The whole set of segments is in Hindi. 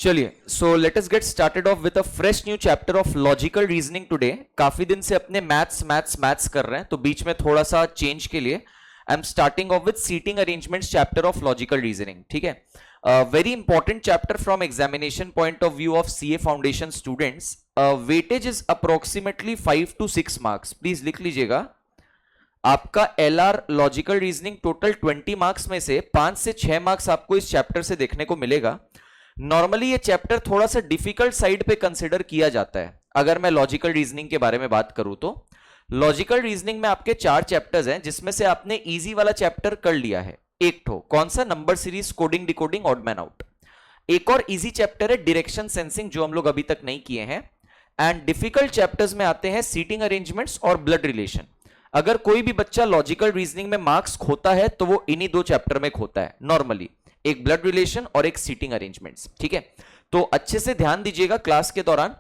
चलिए, so let us get started off with a fresh new chapter of logical reasoning today. काफी दिन से अपने मैथ्स कर रहे हैं, तो बीच में थोड़ा सा चेंज के लिए I am starting off with seating arrangements chapter of logical reasoning. ठीक है, very important chapter from examination point of view of CA foundation students. Weightage is approximately 5 to 6 marks. Please लिख लीजिएगा, आपका LR logical reasoning total 20 marks में से 5 से 6 मार्क्स आपको इस चैप्टर से देखने को मिलेगा। नॉर्मली ये चैप्टर थोड़ा सा डिफिकल्ट साइड पे कंसिडर किया जाता है। अगर मैं लॉजिकल रीजनिंग के बारे में बात करूं तो लॉजिकल रीजनिंग में आपके 4 चैप्टर्स हैं, जिसमें से आपने इजी वाला चैप्टर कर लिया है एक ठो, कौन सा? Number series, coding, decoding, odd man out. एक और इजी चैप्टर है डायरेक्शन सेंसिंग, जो हम लोग अभी तक नहीं किए हैं। एंड डिफिकल्ट चैप्टर्स में आते हैं सीटिंग अरेंजमेंट्स और ब्लड रिलेशन। अगर कोई भी बच्चा लॉजिकल रीजनिंग में मार्क्स खोता है तो वो इन्हीं 2 चैप्टर में खोता है नॉर्मली, एक ब्लड रिलेशन और एक सीटिंग अरेंजमेंट्स। ठीक है, तो अच्छे से ध्यान दीजिएगा क्लास के दौरान,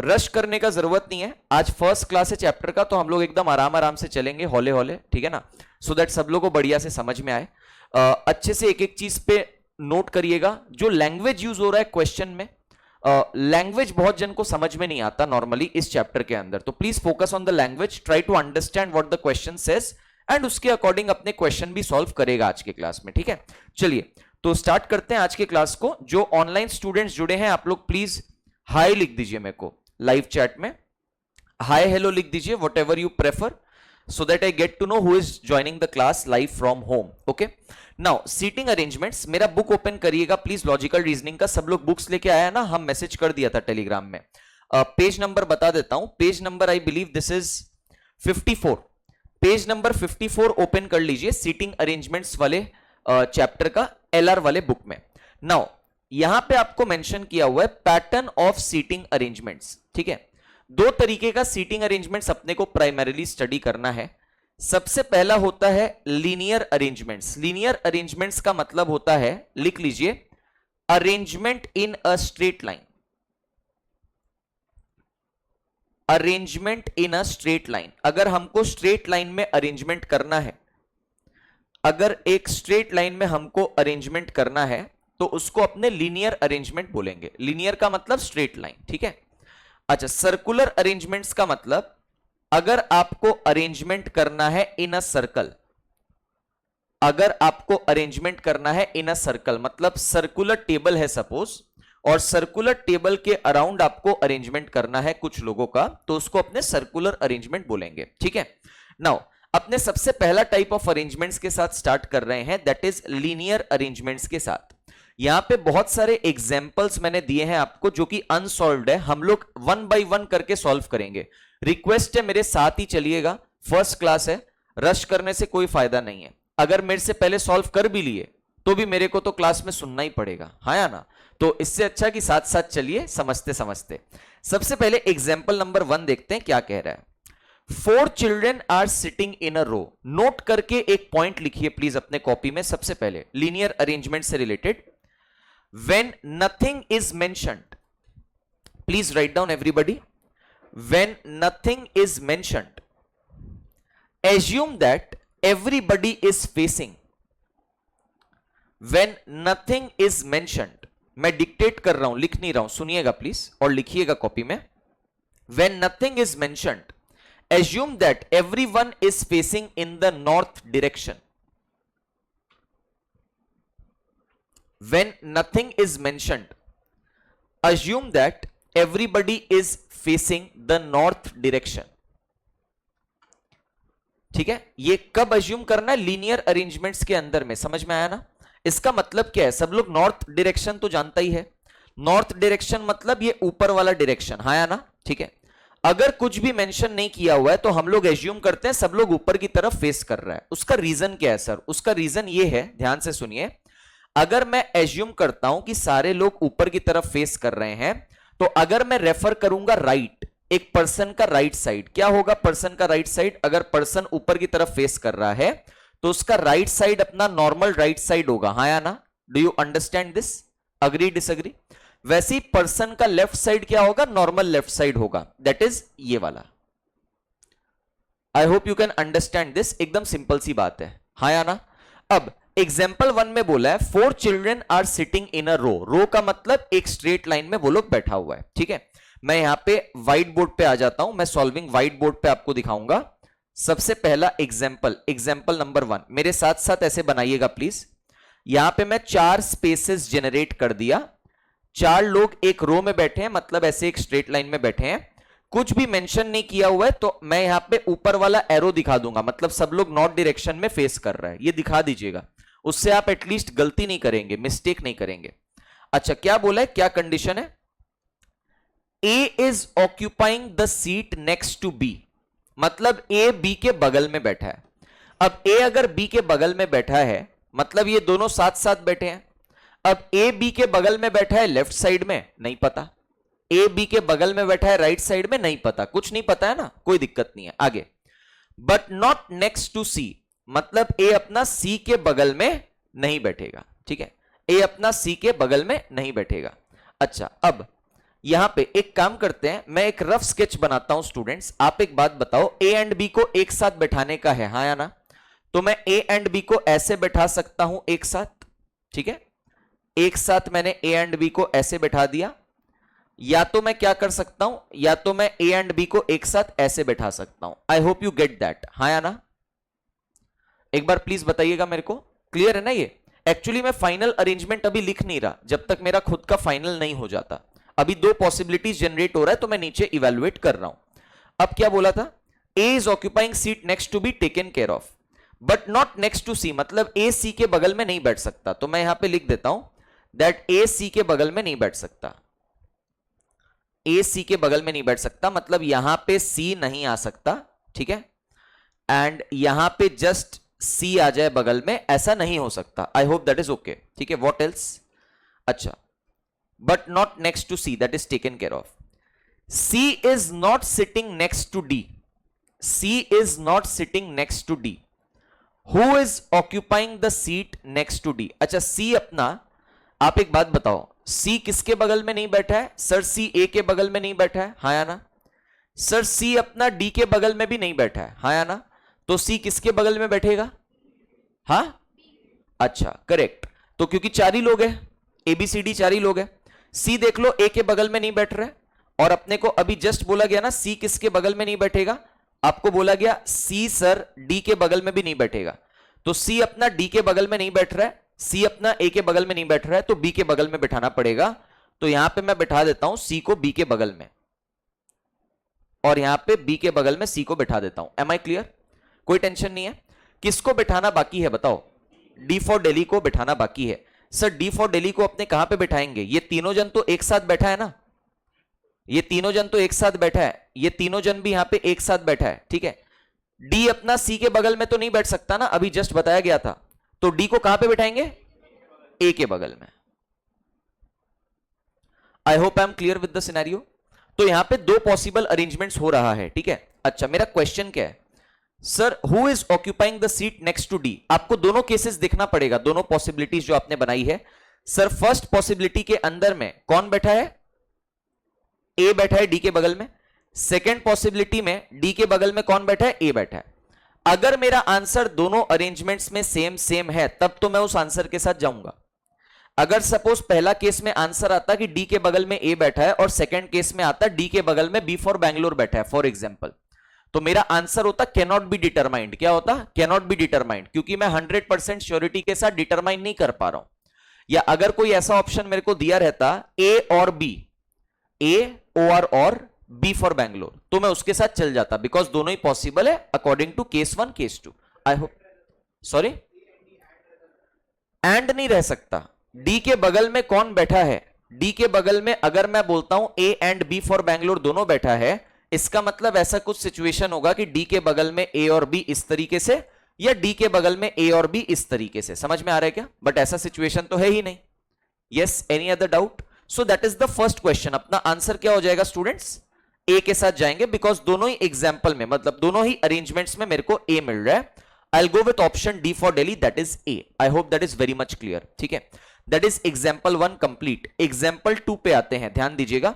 रश करने का जरूरत नहीं है। आज फर्स्ट क्लास है चैप्टर का, तो हम लोग एकदम आराम आराम से चलेंगे, हौले हौले, ठीक है ना, सो दैट सब लोगों को बढ़िया से समझ में आए। अच्छे से एक एक चीज पे नोट करिएगा। जो लैंग्वेज यूज हो रहा है क्वेश्चन में, लैंग्वेज बहुत जन को समझ में नहीं आता नॉर्मली इस चैप्टर के अंदर, तो please focus on the language, try to understand what the question says and उसके अकॉर्डिंग अपने क्वेश्चन भी सॉल्व करेगा आज के क्लास में। ठीक है, चलिए तो स्टार्ट करते हैं आज के क्लास को। जो ऑनलाइन स्टूडेंट्स जुड़े हैं, आप लोग प्लीज हाई लिख दीजिए मेरे को लाइव चैट में, हाय हेलो लिख दीजिए, what ever you prefer, so that I get to know who is joining the class live from home. Okay, now seating arrangements, मेरा बुक ओपन करिएगा प्लीज, लॉजिकल रीजनिंग का। सब लोग बुक्स लेके आया ना, हम मैसेज कर दिया था टेलीग्राम में। पेज नंबर बता देता हूं, page number I believe this is 54। Page number 54 open कर लीजिए सीटिंग अरेंजमेंट्स वाले चैप्टर का, एलआर वाले बुक में। नाउ यहां पे आपको मेंशन किया हुआ है पैटर्न ऑफ सीटिंग अरेंजमेंट्स। ठीक है, 2 तरीके का सीटिंग अरेंजमेंट्स अपने को प्राइमरीली स्टडी करना है। सबसे पहला होता है लीनियर अरेंजमेंट्स। लीनियर अरेंजमेंट्स का मतलब होता है, लिख लीजिए, arrangement in a straight line. Arrangement in a straight line, अगर हमको स्ट्रेट लाइन में अरेंजमेंट करना है, अगर एक स्ट्रेट लाइन में हमको अरेंजमेंट करना है तो उसको अपने लीनियर अरेंजमेंट बोलेंगे। लीनियर का मतलब स्ट्रेट लाइन। ठीक है, अच्छा, सर्कुलर अरेंजमेंट्स का मतलब अगर आपको अरेंजमेंट करना है इन अ सर्कल, अगर आपको अरेंजमेंट करना है इन अ सर्कल, मतलब सर्कुलर टेबल है सपोज, और सर्कुलर टेबल के अराउंड आपको अरेंजमेंट करना है कुछ लोगों का, तो उसको अपने सर्कुलर अरेंजमेंट बोलेंगे। ठीक है, नाउ अपने सबसे पहला टाइप ऑफ अरेंजमेंट्स के साथ स्टार्ट कर रहे हैं, दैट इज लीनियर अरेंजमेंट्स के साथ। यहां पे बहुत सारे एग्जाम्पल्स मैंने दिए हैं आपको जो कि अनसॉल्व्ड है, हम लोग 1 by 1 करके सॉल्व करेंगे। रिक्वेस्ट है मेरे साथ ही चलिएगा, फर्स्ट क्लास है, रश करने से कोई फायदा नहीं है। अगर मेरे से पहले सॉल्व कर भी लिए तो भी मेरे को तो क्लास में सुनना ही पड़ेगा, हाँ या ना, तो इससे अच्छा कि साथ साथ चलिए समझते समझते। सबसे पहले एग्जाम्पल नंबर 1 देखते हैं क्या कह रहा है। 4 children are sitting in a row. Note करके एक पॉइंट लिखिए प्लीज अपने कॉपी में। सबसे पहले लीनियर अरेंजमेंट से related, when nothing is mentioned, please write down everybody, when nothing is mentioned, assume that everybody is facing। when nothing is mentioned, मैं डिक्टेट कर रहा हूं, लिख नहीं रहा हूं, सुनिएगा प्लीज और लिखिएगा कॉपी में। when nothing is mentioned, assume that everyone is facing in the north direction। when nothing is mentioned, assume that everybody is facing the north direction। ठीक है, ये कब assume करना है? लीनियर अरेंजमेंट्स के अंदर में। समझ में आया ना? इसका मतलब क्या है? सब लोग नॉर्थ डायरेक्शन तो जानता ही है, नॉर्थ डायरेक्शन मतलब ये ऊपर वाला डायरेक्शन, हाँ या ना? ठीक है, अगर कुछ भी मेंशन नहीं किया हुआ है तो हम लोग एज्यूम करते हैं सब लोग ऊपर की तरफ फेस कर रहा है। उसका रीजन क्या है सर? उसका रीजन ये है, ध्यान से सुनिए, अगर मैं एज्यूम करता हूं कि सारे लोग ऊपर की तरफ फेस कर रहे हैं, तो अगर मैं रेफर करूंगा राइट, एक पर्सन का राइट साइड, क्या होगा पर्सन का राइट साइड? अगर पर्सन ऊपर की तरफ फेस कर रहा है तो उसका राइट साइड अपना नॉर्मल राइट साइड होगा, हाँ या ना? Do you understand this? Agree disagree? वैसे ही पर्सन का लेफ्ट साइड क्या होगा? नॉर्मल लेफ्ट साइड होगा, दैट इज ये वाला। आई hope you can understand this, एकदम सिंपल सी बात है, हाँ या ना? अब एग्जाम्पल 1 में बोला है 4 children are sitting in a रो। रो का मतलब एक स्ट्रेट लाइन में वो लोग बैठा हुआ है, ठीक है। मैं यहां पे व्हाइट बोर्ड पे आ जाता हूं, मैं सॉल्विंग व्हाइट बोर्ड पे आपको दिखाऊंगा। सबसे पहला एग्जाम्पल नंबर 1 मेरे साथ साथ ऐसे बनाइएगा प्लीज। यहां पे मैं 4 स्पेसेस जनरेट कर दिया, 4 लोग एक रो में बैठे हैं, मतलब ऐसे एक स्ट्रेट लाइन में बैठे हैं। कुछ भी मेंशन नहीं किया हुआ है, तो मैं यहां पे ऊपर वाला एरो दिखा दूंगा, मतलब सब लोग नॉर्थ डायरेक्शन में फेस कर रहा है, ये दिखा दीजिएगा। उससे आप एटलीस्ट गलती नहीं करेंगे, मिस्टेक नहीं करेंगे। अच्छा, क्या बोला है, क्या कंडीशन है? A is occupying the seat next to B, मतलब ए बी के बगल में बैठा है। अब ए अगर बी के बगल में बैठा है, मतलब ये दोनों साथ साथ बैठे हैं। अब ए बी के बगल में बैठा है लेफ्ट साइड में, नहीं पता। ए बी के बगल में बैठा है राइट साइड में, नहीं पता। कुछ नहीं पता है ना, कोई दिक्कत नहीं है। आगे, but not next to C, मतलब ए अपना सी के बगल में नहीं बैठेगा, ठीक है। ए अपना सी के बगल में नहीं बैठेगा। अच्छा, अब यहां पे एक काम करते हैं, मैं एक रफ स्केच बनाता हूं स्टूडेंट्स। आप एक बात बताओ, ए एंड बी को एक साथ बैठाने का है, हाँ या ना? तो मैं ए एंड बी को ऐसे बैठा सकता हूं एक साथ, ठीक है। एक साथ मैंने ए एंड बी को ऐसे बैठा दिया, या तो मैं क्या कर सकता हूं, या तो मैं ए एंड बी को एक साथ ऐसे बैठा सकता हूं। आई होप यू गेट दैट, हाँ या ना? एक बार प्लीज बताइएगा मेरे को, क्लियर है ना ये? एक्चुअली मैं फाइनल अरेंजमेंट अभी लिख नहीं रहा जब तक मेरा खुद का फाइनल नहीं हो जाता। अभी 2 पॉसिबिलिटीज जनरेट हो रहा है, तो मैं नीचे इवेलुएट कर रहा हूं। अब क्या बोला था? A is occupying seat next to B taken care of, but not next to C, मतलब ए सी के बगल में नहीं बैठ सकता। तो मैं यहां पे लिख देता हूं दैट ए सी के बगल में नहीं बैठ सकता। ए सी के बगल में नहीं बैठ सकता, मतलब यहां पे सी नहीं आ सकता, ठीक है। एंड यहां पे जस्ट सी आ जाए बगल में, ऐसा नहीं हो सकता। I hope that is okay, ठीक है। What else? अच्छा, but not next to C, that is taken care of. C is not sitting next to D, C is not sitting next to D. Who is occupying the seat next to D? अच्छा, सी अपना, आप एक बात बताओ, सी किसके बगल में नहीं बैठा है? सर सी ए के बगल में नहीं बैठा है, हाँ या ना? सर सी अपना डी के बगल में भी नहीं बैठा है, हाँ या ना? तो सी किसके बगल में बैठेगा? हाँ, अच्छा, करेक्ट। तो क्योंकि 4 ही लोग हैं, एबीसीडी 4 ही लोग हैं। सी देख लो, ए के बगल में नहीं बैठ रहा है, और अपने को अभी जस्ट बोला गया ना सी किसके बगल में नहीं बैठेगा? आपको बोला गया सी सर डी के बगल में भी नहीं बैठेगा। तो सी अपना डी के बगल में नहीं बैठ रहा है, सी अपना ए के बगल में नहीं बैठ रहा है, तो बी के बगल में बैठाना पड़ेगा। तो यहां पे मैं बैठा देता हूं सी को बी के बगल में, और यहां पे बी के बगल में सी को बैठा देता हूं। Am I clear? कोई टेंशन नहीं है। किसको बैठाना बाकी है बताओ? डी फॉर दिल्ली को बैठाना बाकी है। सर डी फॉर दिल्ली को अपने कहां पे बैठाएंगे? ये तीनों जन तो एक साथ बैठा है ना, ये तीनों जन तो एक साथ बैठा है, ये तीनों जन भी यहां पे एक साथ बैठा है, ठीक है। डी अपना सी के बगल में तो नहीं बैठ सकता ना, अभी जस्ट बताया गया था। तो डी को कहां पे बैठाएंगे? ए के बगल में। I hope I am clear with the scenario. तो यहां पे 2 पॉसिबल अरेंजमेंट्स हो रहा है, ठीक है। अच्छा, मेरा क्वेश्चन क्या है? Sir who is occupying the seat next to D? आपको दोनों केसेस देखना पड़ेगा, दोनों पॉसिबिलिटीज जो आपने बनाई है। सर फर्स्ट पॉसिबिलिटी के अंदर में कौन बैठा है? ए बैठा है डी के बगल में। सेकेंड पॉसिबिलिटी में डी के बगल में कौन बैठा है? ए बैठा है। अगर मेरा आंसर दोनों अरेंजमेंट्स में सेम सेम है, तब तो मैं उस आंसर के साथ जाऊंगा। अगर सपोज पहला केस में आंसर आता कि डी के बगल में ए बैठा है, और सेकंड केस में आता डी के बगल में बी फॉर बैंगलोर बैठा है फॉर एग्जांपल, तो मेरा आंसर होता कैन नॉट बी डिटरमाइंड। क्या होता? कैन नॉट बी डिटरमाइंड, क्योंकि मैं 100% श्योरिटी के साथ डिटरमाइन नहीं कर पा रहा हूं। या अगर कोई ऐसा ऑप्शन मेरे को दिया रहता ए और बी, ए और बी फॉर बैंगलोर, तो मैं उसके साथ चल जाता, बिकॉज दोनों ही पॉसिबल है according to case 1 case 2। I hope, sorry, and नहीं रह सकता। डी के बगल में कौन बैठा है? डी के बगल में अगर मैं बोलता हूं A and B for Bangalore दोनों बैठा है, इसका मतलब ऐसा कुछ सिचुएशन होगा कि डी के बगल में ए और बी इस तरीके से, या डी के बगल में ए और बी इस तरीके से। समझ में आ रहा है क्या? बट ऐसा सिचुएशन तो है ही नहीं। Yes, any other doubt? So that is the first question. अपना आंसर क्या हो जाएगा स्टूडेंट्स? ए के साथ जाएंगे, बिकॉज दोनों ही एग्जाम्पल में, मतलब दोनों ही अरेंजमेंट्स में मेरे को ए मिल रहा है। I go with option D for Delhi, that is A. I hope that is very much clear, ठीक है। That is example 1 complete. Example 2 पे आते हैं, ध्यान दीजिएगा।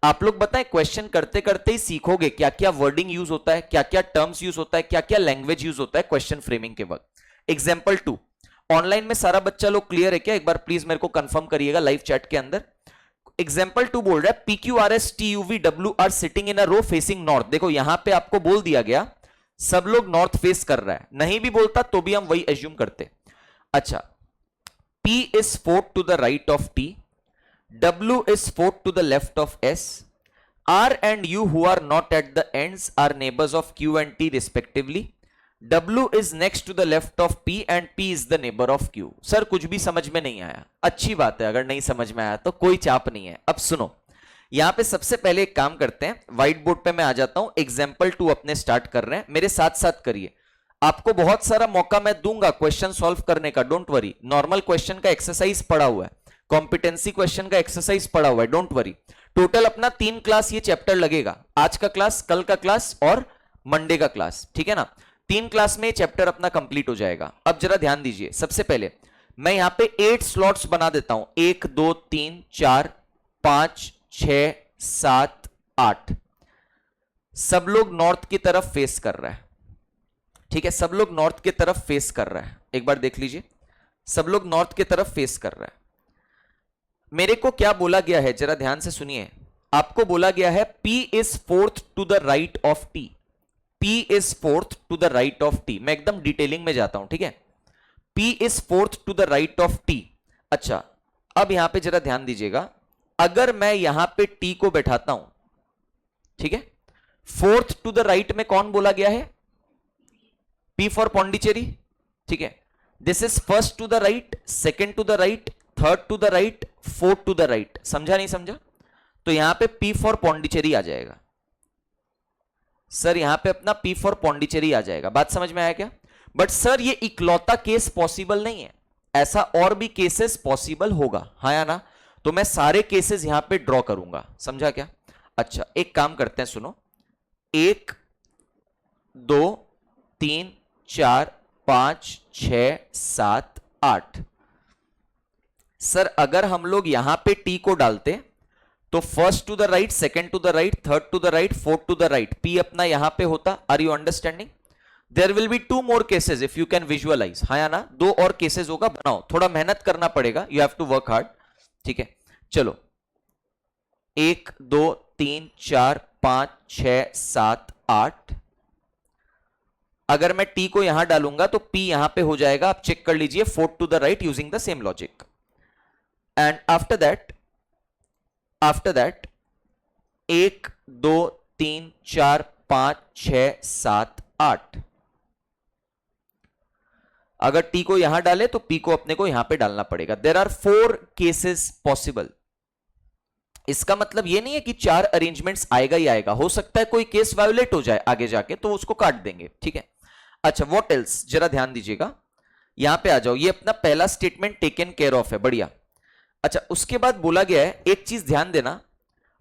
आप लोग बताएं, क्वेश्चन करते करते ही सीखोगे क्या क्या वर्डिंग यूज होता है, क्या क्या टर्म्स यूज होता है, क्या क्या लैंग्वेज यूज होता है क्वेश्चन फ्रेमिंग के वक्त। एग्जाम्पल 2, ऑनलाइन में सारा बच्चा लोग क्लियर है क्या? एक बार प्लीज मेरे को कंफर्म करिएगा लाइव चैट के अंदर। एग्जाम्पल 2 बोल रहा है PQRS TUV W are sitting in a row facing north. देखो यहां पे आपको बोल दिया गया सब लोग नॉर्थ फेस कर रहा है, नहीं भी बोलता तो भी हम वही एज्यूम करते। अच्छा, P is 4 to the right of T, W is 4 to the left of S, R and U who are not at the ends are neighbors of Q and T respectively. W is next to the left of P and P is the neighbor of Q. Sir कुछ भी समझ में नहीं आया, अच्छी बात है, अगर नहीं समझ में आया तो कोई चाप नहीं है। अब सुनो, यहां पे सबसे पहले एक काम करते हैं, व्हाइट बोर्ड पे मैं आ जाता हूं, एग्जाम्पल 2 अपने स्टार्ट कर रहे हैं, मेरे साथ साथ करिए। आपको बहुत सारा मौका मैं दूंगा क्वेश्चन सॉल्व करने का, डोंट वरी। नॉर्मल क्वेश्चन का एक्सरसाइज पड़ा हुआ है, कॉम्पिटेंसी क्वेश्चन का एक्सरसाइज पड़ा हुआ है, डोंट वरी। टोटल अपना 3 क्लास ये चैप्टर लगेगा, आज का क्लास, कल का क्लास और मंडे का क्लास, ठीक है ना? 3 क्लास में चैप्टर अपना कंप्लीट हो जाएगा। अब जरा ध्यान दीजिए, सबसे पहले मैं यहां पे 8 स्लॉट्स बना देता हूं, 1 2 3 4 5 6 7 8। सब लोग नॉर्थ की तरफ फेस कर रहा है, ठीक है? सब लोग नॉर्थ की तरफ फेस कर रहा है, एक बार देख लीजिए, सब लोग नॉर्थ की तरफ फेस कर रहा है। मेरे को क्या बोला गया है, जरा ध्यान से सुनिए। आपको बोला गया है P is 4th to the right of T, P is 4th to the right of T। मैं एकदम डिटेलिंग में जाता हूं, ठीक है? P is 4th to the right of T। अच्छा, अब यहां पे जरा ध्यान दीजिएगा, अगर मैं यहां पे T को बैठाता हूं, ठीक है, 4th to the right में कौन बोला गया है? P for पौंडीचेरी, ठीक है? This is first to the right, second to the right, third to the right, fourth to the right. समझा नहीं समझा? तो यहां पे P फॉर पौंडीचेरी आ जाएगा सर, यहां पे अपना P फॉर पौंडीचेरी आ जाएगा। बात समझ में आया क्या? बट सर ये इकलौता केस पॉसिबल नहीं है, ऐसा और भी केसेस पॉसिबल होगा, हाँ या ना? तो मैं सारे केसेस यहां पे ड्रॉ करूंगा, समझा क्या? अच्छा, एक काम करते हैं, सुनो, 1 2 3 4 5 6 7 8। सर अगर हम लोग यहां पे T को डालते तो first to the right, second to the right, third to the right, fourth to the right, P अपना यहां पे होता। Are you understanding? There will be 2 more cases if you can visualise, हाँ या ना? 2 और केसेस होगा, बनाओ, थोड़ा मेहनत करना पड़ेगा, you have to work hard, ठीक है? चलो, 1 2 3 4 5 6 7 8। अगर मैं T को यहां डालूंगा तो P यहां पे हो जाएगा, आप चेक कर लीजिए, fourth to the right using the same logic. And after that 1 2 3 4 5 6 7 8। अगर T को यहां डाले तो P को अपने को यहां पे डालना पड़ेगा। There are 4 cases possible. इसका मतलब यह नहीं है कि 4 अरेंजमेंट्स आएगा ही आएगा, हो सकता है कोई केस वायोलेट हो जाए आगे जाके, तो उसको काट देंगे, ठीक है? अच्छा, व्हाट एल्स, जरा ध्यान दीजिएगा, यहां पे आ जाओ, ये अपना पहला स्टेटमेंट टेकन केयर ऑफ है, बढ़िया। अच्छा, उसके बाद बोला गया है, एक चीज ध्यान देना,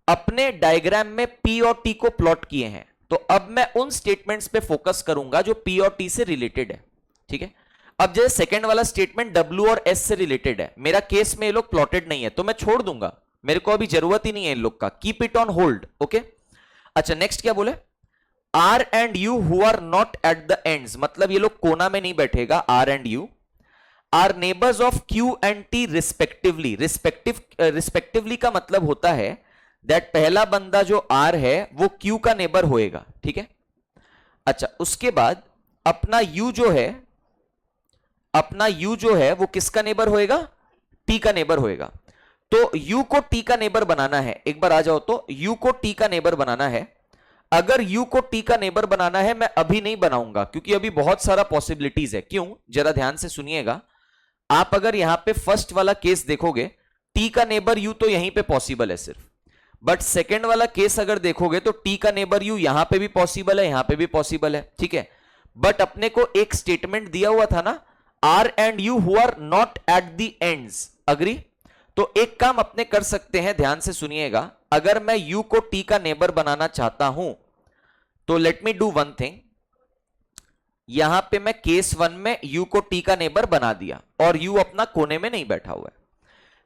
अपने डायग्राम में P और T को प्लॉट किए हैं, तो अब मैं उन स्टेटमेंट्स पे फोकस करूंगा जो P और T से रिलेटेड है, ठीक है? अब जैसे सेकंड वाला स्टेटमेंट W और S से रिलेटेड है, मेरा केस में ये लोग प्लॉटेड नहीं है, तो मैं छोड़ दूंगा, मेरे को अभी जरूरत ही नहीं है इन लोग का, keep it on hold, okay? अच्छा, नेक्स्ट क्या बोले? R and U who are not at the ends, मतलब ये लोग कोना में नहीं बैठेगा, R and U are neighbors of Q and T respectively। Respectively का मतलब होता है दैट पहला बंदा जो R है वो Q का नेबर होएगा, ठीक है? अच्छा, उसके बाद अपना U जो है वो किसका नेबर होएगा? T का नेबर होएगा। तो U को T का नेबर बनाना है, एक बार आ जाओ, तो U को T का नेबर बनाना है। अगर U को T का नेबर बनाना है, मैं अभी नहीं बनाऊंगा क्योंकि अभी बहुत सारा पॉसिबिलिटीज है। क्यों? जरा ध्यान से सुनिएगा, आप अगर यहां पे फर्स्ट वाला केस देखोगे, T का नेबर U तो यहीं पे पॉसिबल है सिर्फ, बट सेकेंड वाला केस अगर देखोगे तो T का नेबर U यहां पे भी पॉसिबल है, यहां पे भी पॉसिबल है, ठीक है? बट अपने को एक स्टेटमेंट दिया हुआ था ना, R and U who are not at the ends, agree? तो एक काम अपने कर सकते हैं, ध्यान से सुनिएगा, अगर मैं U को T का नेबर बनाना चाहता हूं तो late me do one thing, यहां पे मैं केस 1 में U को T का नेबर बना दिया और U अपना कोने में नहीं बैठा हुआ है।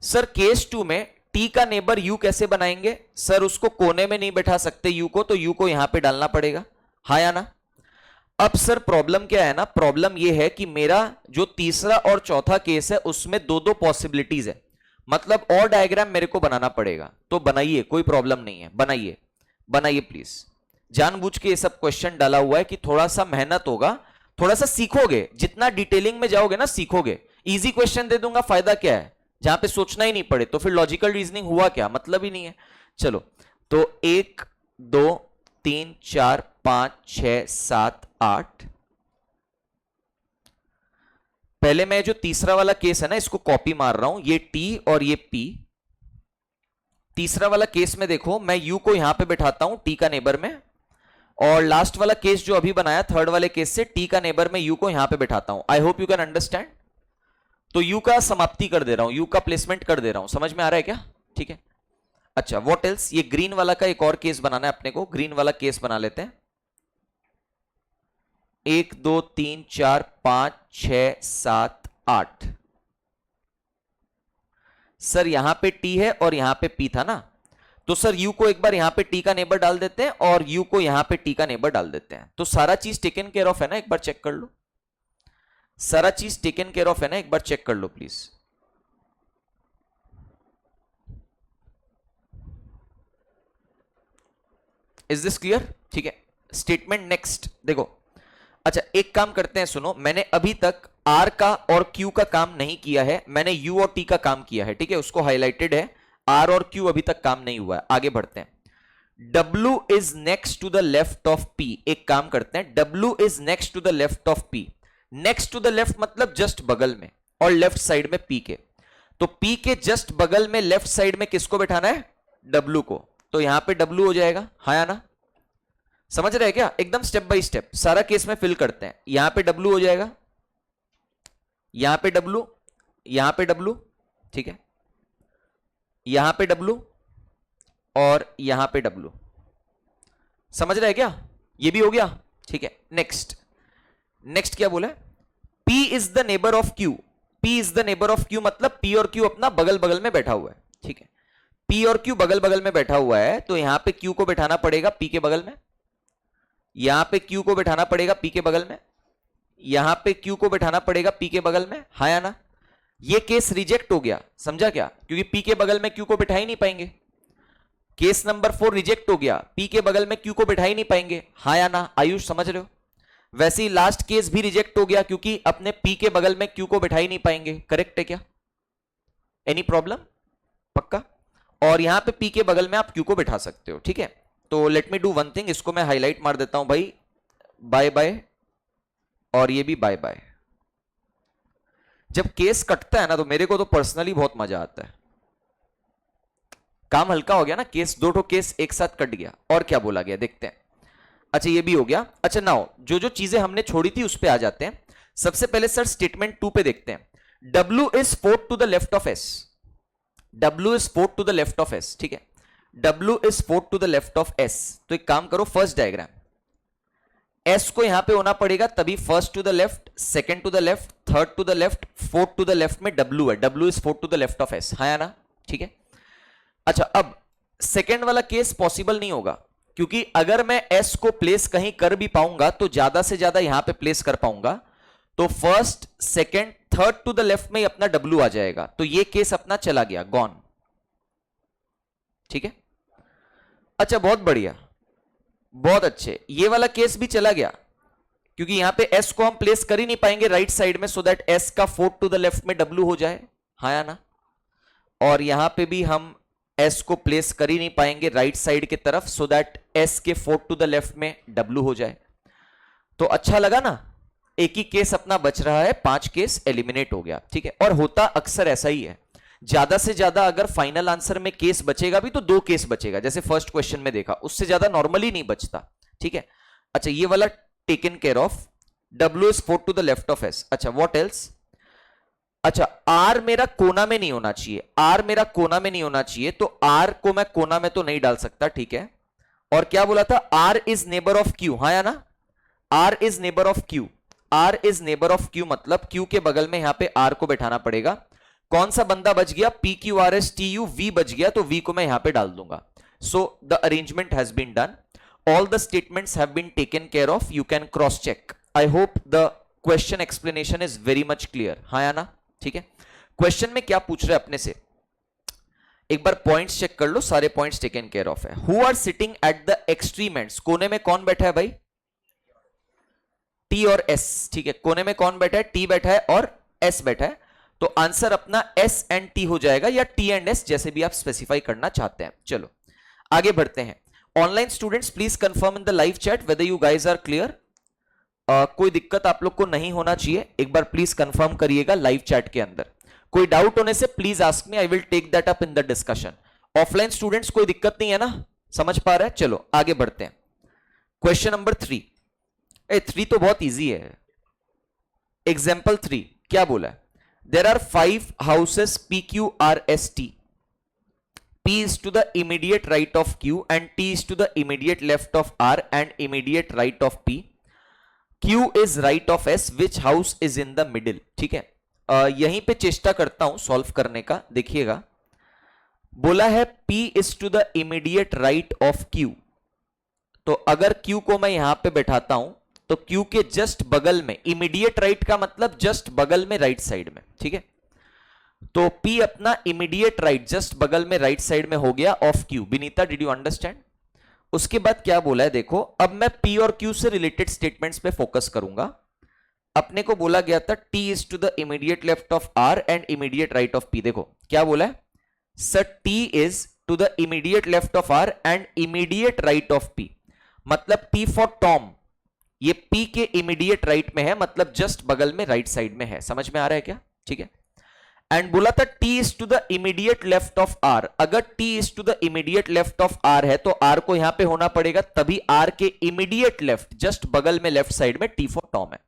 सर केस 2 में T का नेबर U कैसे बनाएंगे? सर उसको कोने में नहीं बैठा सकते U को, तो U को यहां पे डालना पड़ेगा, हाँ या ना? अब सर प्रॉब्लम क्या है ना, प्रॉब्लम यह है कि मेरा जो तीसरा और चौथा केस है उसमें दो दो पॉसिबिलिटीज है, मतलब और डायग्राम मेरे को बनाना पड़ेगा। तो बनाइए, कोई प्रॉब्लम नहीं है, बनाइए बनाइए प्लीज। जानबूझ के ये सब क्वेश्चन डाला हुआ है कि थोड़ा सा मेहनत होगा, थोड़ा सा सीखोगे, जितना डिटेलिंग में जाओगे ना सीखोगे। इजी क्वेश्चन दे दूंगा, फायदा क्या है, जहां पे सोचना ही नहीं पड़े, तो फिर लॉजिकल रीजनिंग हुआ क्या, मतलब ही नहीं है। चलो तो 1 2 3 4 5 6 7 8। पहले मैं जो तीसरा वाला केस है ना इसको कॉपी मार रहा हूं, ये T और ये P। तीसरा वाला केस में देखो, मैं U को यहां पे बैठाता हूं T का नेबर में, और लास्ट वाला केस जो अभी बनाया थर्ड वाले केस से, T का नेबर में U को यहां पे बैठाता हूं। आई होप यू कैन अंडरस्टैंड। तो U का समाप्ति कर दे रहा हूं, U का प्लेसमेंट कर दे रहा हूं, समझ में आ रहा है क्या? ठीक है। अच्छा व्हाट एल्स, ये ग्रीन वाला का एक और केस बनाना है अपने को, ग्रीन वाला केस बना लेते हैं। 1 2 3 4 5 6 7 8। सर यहां पे T है और यहां पे P था ना, तो सर U को एक बार यहां पे T का नेबर डाल देते हैं और U को यहां पे T का नेबर डाल देते हैं। तो सारा चीज टेकन केयर ऑफ है ना, एक बार चेक कर लो। सारा चीज टेकन केयर ऑफ है ना, एक बार चेक कर लो प्लीज। Is this clear? ठीक है। स्टेटमेंट नेक्स्ट देखो। अच्छा एक काम करते हैं, सुनो, मैंने अभी तक R का और Q का काम नहीं किया है, मैंने U और T का काम किया है, ठीक है, उसको हाईलाइटेड है। R और Q अभी तक काम नहीं हुआ है, आगे बढ़ते हैं। W is next to the left of P। एक काम करते हैं, W is next to the left of P। Next to the left मतलब जस्ट बगल में, और लेफ्ट साइड में P के। तो P के जस्ट बगल में लेफ्ट साइड में किसको बैठाना है? W को। तो यहां पे W हो जाएगा, हाँ या ना? समझ रहे हैं क्या? एकदम स्टेप बाय स्टेप सारा केस में फिल करते हैं। यहां पे W हो जाएगा, यहां पे W, यहां पे W, ठीक है, यहां पे W और यहां पे W। समझ रहे हैं क्या? ये भी हो गया, ठीक है। नेक्स्ट, नेक्स्ट क्या बोला? P is the neighbour of Q। P is the neighbour of Q मतलब P और Q अपना बगल बगल में बैठा हुआ है, ठीक है। P और Q बगल बगल में बैठा हुआ है, तो यहां पे Q को बैठाना पड़ेगा P के बगल में, यहां पे Q को बैठाना पड़ेगा P के बगल में, यहां पे Q को बैठाना पड़ेगा P के बगल में, हाँ या ना? ये केस रिजेक्ट हो गया, समझा क्या? क्योंकि P के बगल में Q को बैठा ही नहीं पाएंगे। केस नंबर 4 रिजेक्ट हो गया, P के बगल में Q को बैठा ही नहीं पाएंगे, हाँ या ना? आयुष समझ रहे हो? वैसे ही लास्ट केस भी रिजेक्ट हो गया, क्योंकि अपने P के बगल में Q को बैठा ही नहीं पाएंगे। करेक्ट है क्या? Any problem? पक्का? और यहां पे P के बगल में आप Q को बैठा सकते हो, ठीक है। तो late me do one thing, इसको मैं हाईलाइट मार देता हूं भाई, बाय बाय, और ये भी बाय बाय। जब केस कटता है ना तो मेरे को तो पर्सनली बहुत मजा आता है। काम हल्का हो गया ना, केस, दो ठो केस एक साथ कट गया। और क्या बोला गया देखते हैं। अच्छा ये भी हो गया। अच्छा नाउ जो जो चीजें हमने छोड़ी थी उस पे आ जाते हैं। सबसे पहले सर स्टेटमेंट 2 पे देखते हैं। W is 4 to the left of S। W is 4 to the left of S, ठीक है। W is 4 to the left of S। तो एक काम करो, फर्स्ट डायग्राम, S को यहां पे होना पड़ेगा, तभी first to the left, second to the left, third to the left, fourth to the left में W है। W is 4 to the left of S, हाँ या ना? ठीक है। अच्छा अब सेकंड वाला केस पॉसिबल नहीं होगा, क्योंकि अगर मैं S को प्लेस कहीं कर भी पाऊंगा तो ज्यादा से ज्यादा यहां पे प्लेस कर पाऊंगा। तो first, second, third to the left में अपना W आ जाएगा, तो ये केस अपना चला गया, गॉन, ठीक है। अच्छा बहुत बढ़िया, बहुत अच्छे, ये वाला केस भी चला गया, क्योंकि यहां पे S को हम प्लेस कर ही नहीं पाएंगे राइट साइड में, सो दैट S का 4 टू द लेफ्ट में W हो जाए, हाँ या ना? और यहां पे भी हम S को प्लेस कर ही नहीं पाएंगे राइट साइड की तरफ, सो दैट S के 4 टू द लेफ्ट में W हो जाए। तो अच्छा लगा ना, एक ही केस अपना बच रहा है, 5 केस एलिमिनेट हो गया, ठीक है। और होता अक्सर ऐसा ही है, ज्यादा से ज्यादा अगर फाइनल आंसर में केस बचेगा भी तो 2 केस बचेगा, जैसे फर्स्ट क्वेश्चन में देखा, उससे ज्यादा नॉर्मली नहीं बचता, ठीक है। अच्छा ये वाला taken care of, W is 4 to the left of S। अच्छा व्हाट एल्स? अच्छा R मेरा कोना में नहीं होना चाहिए, R मेरा कोना में नहीं होना चाहिए, तो R को मैं कोना में तो नहीं डाल सकता, ठीक है। और क्या बोला था? R is neighbour of Q, हाँ या ना? R is neighbour of Q, R is neighbour of Q मतलब Q के बगल में यहां पे R को बैठाना पड़ेगा। कौन सा बंदा बच गया? PQRSTU V बच गया, तो V को मैं यहां पे डाल दूंगा। So the arrangement has been done. all the statements have been taken care of. You can cross check. I hope the question explanation is very much clear. हाँ या ना? ठीक है. क्वेश्चन में क्या पूछ रहे हैं अपने से, एक बार पॉइंट्स चेक कर लो. सारे पॉइंट्स टेकन केयर ऑफ है. Who are sitting at the extreme ends, कोने में कौन बैठा है भाई? टी और एस. ठीक है, कोने में कौन बैठा है? टी बैठा है और एस बैठा है. तो आंसर अपना एस एंड टी हो जाएगा, या टी एंड एस, जैसे भी आप स्पेसिफाई करना चाहते हैं. चलो आगे बढ़ते हैं. Online students please confirm in the live chat whether you guys are clear. कोई दिक्कत आप लोग को नहीं होना चाहिए, एक बार प्लीज कंफर्म करिएगा लाइव चैट के अंदर. कोई डाउट होने से please ask me, I will take that up in the discussion. Offline students कोई दिक्कत नहीं है ना, समझ पा रहे हैं? चलो आगे बढ़ते हैं. Question number 3. 3 तो बहुत इजी है. एग्जाम्पल 3 क्या बोला है? There are 5 houses P Q R S T. P is to the immediate right of Q and T is to the immediate left of R and immediate right of P. Q is right of S. Which house is in the middle? ठीक है, यहीं पे चेष्टा करता हूं सॉल्व करने का. देखिएगा, बोला है P is to the immediate right of Q. तो अगर Q को मैं यहां पे बैठाता हूं तो Q के जस्ट बगल में, इमीडिएट राइट का मतलब जस्ट बगल में, राइट साइड में. ठीक है, तो P अपना इमीडिएट राइट जस्ट बगल में राइट साइड में हो गया of Q. Vinita, did you understand? उसके बाद क्या बोला है देखो, अब मैं P और Q से रिलेटेड स्टेटमेंट्स पे फोकस करूंगा. अपने को बोला गया था T is to the immediate left of R and immediate right of P. देखो क्या बोला है sir, T is to the immediate left of R and immediate right of P. मतलब T फॉर टॉम, ये P के इमीडिएट राइट में है, मतलब जस्ट बगल में राइट साइड में है. समझ में आ रहा है क्या? ठीक है. एंड बोला था T is to the immediate left of R. अगर T is to the immediate left of R है तो R को यहां पे होना पड़ेगा, तभी R के इमीडिएट लेफ्ट जस्ट बगल में लेफ्ट साइड में T फॉर टॉम है.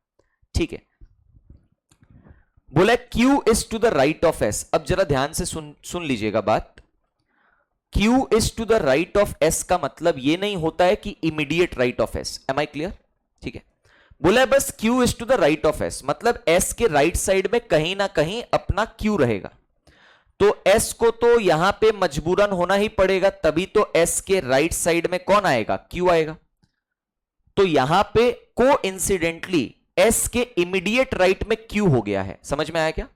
ठीक है, बोला Q is to the right of S. अब जरा ध्यान से सुन लीजिएगा बात. Q is to the right of S का मतलब ये नहीं होता है कि immediate right of S. Am I clear? ठीक है, बोला है बस Q is to the right of S, मतलब S के राइट साइड में कहीं ना कहीं अपना Q रहेगा. तो S को तो यहां पे मजबूरन होना ही पड़ेगा, तभी तो S के राइट साइड में कौन आएगा? Q आएगा. तो यहां पे कोइंसिडेंटली S के इमीडिएट राइट में Q हो गया है. समझ में आया क्या?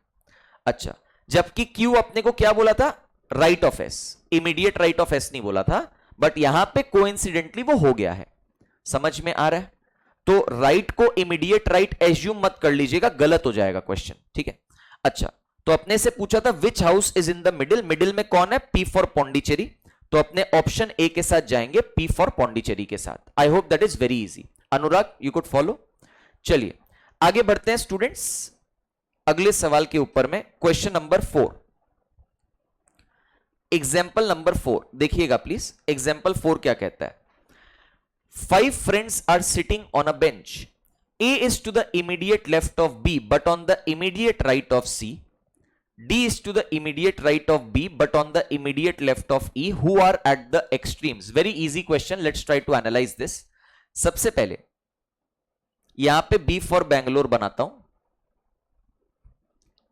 अच्छा, जबकि Q अपने को क्या बोला था? Right of S. Immediate right of S नहीं बोला था, बट यहां पे कोइंसिडेंटली वो हो गया है. समझ में आ रहा है? तो राइट को इमीडिएट राइट एज्यूम मत कर लीजिएगा, गलत हो जाएगा क्वेश्चन. ठीक है, अच्छा, तो अपने से पूछा था विच house is in the middle. Middle में कौन है? P for Pondicherry. तो अपने ऑप्शन ए के साथ जाएंगे, P फॉर पौंडीचेरी के साथ. आई hope that is very easy. Anurag, you could follow. चलिए आगे बढ़ते हैं स्टूडेंट्स अगले सवाल के ऊपर में. क्वेश्चन नंबर 4, एग्जाम्पल नंबर 4 देखिएगा प्लीज. एग्जाम्पल 4 क्या कहता है? 5 friends are sitting on a bench. A is to the immediate left of B but on the immediate right of C. D is to the immediate right of B but on the immediate left of E. Who are at the extremes? Very easy question. Let's try to analyze this. सबसे पहले यहां पे B for Bangalore बनाता हूं.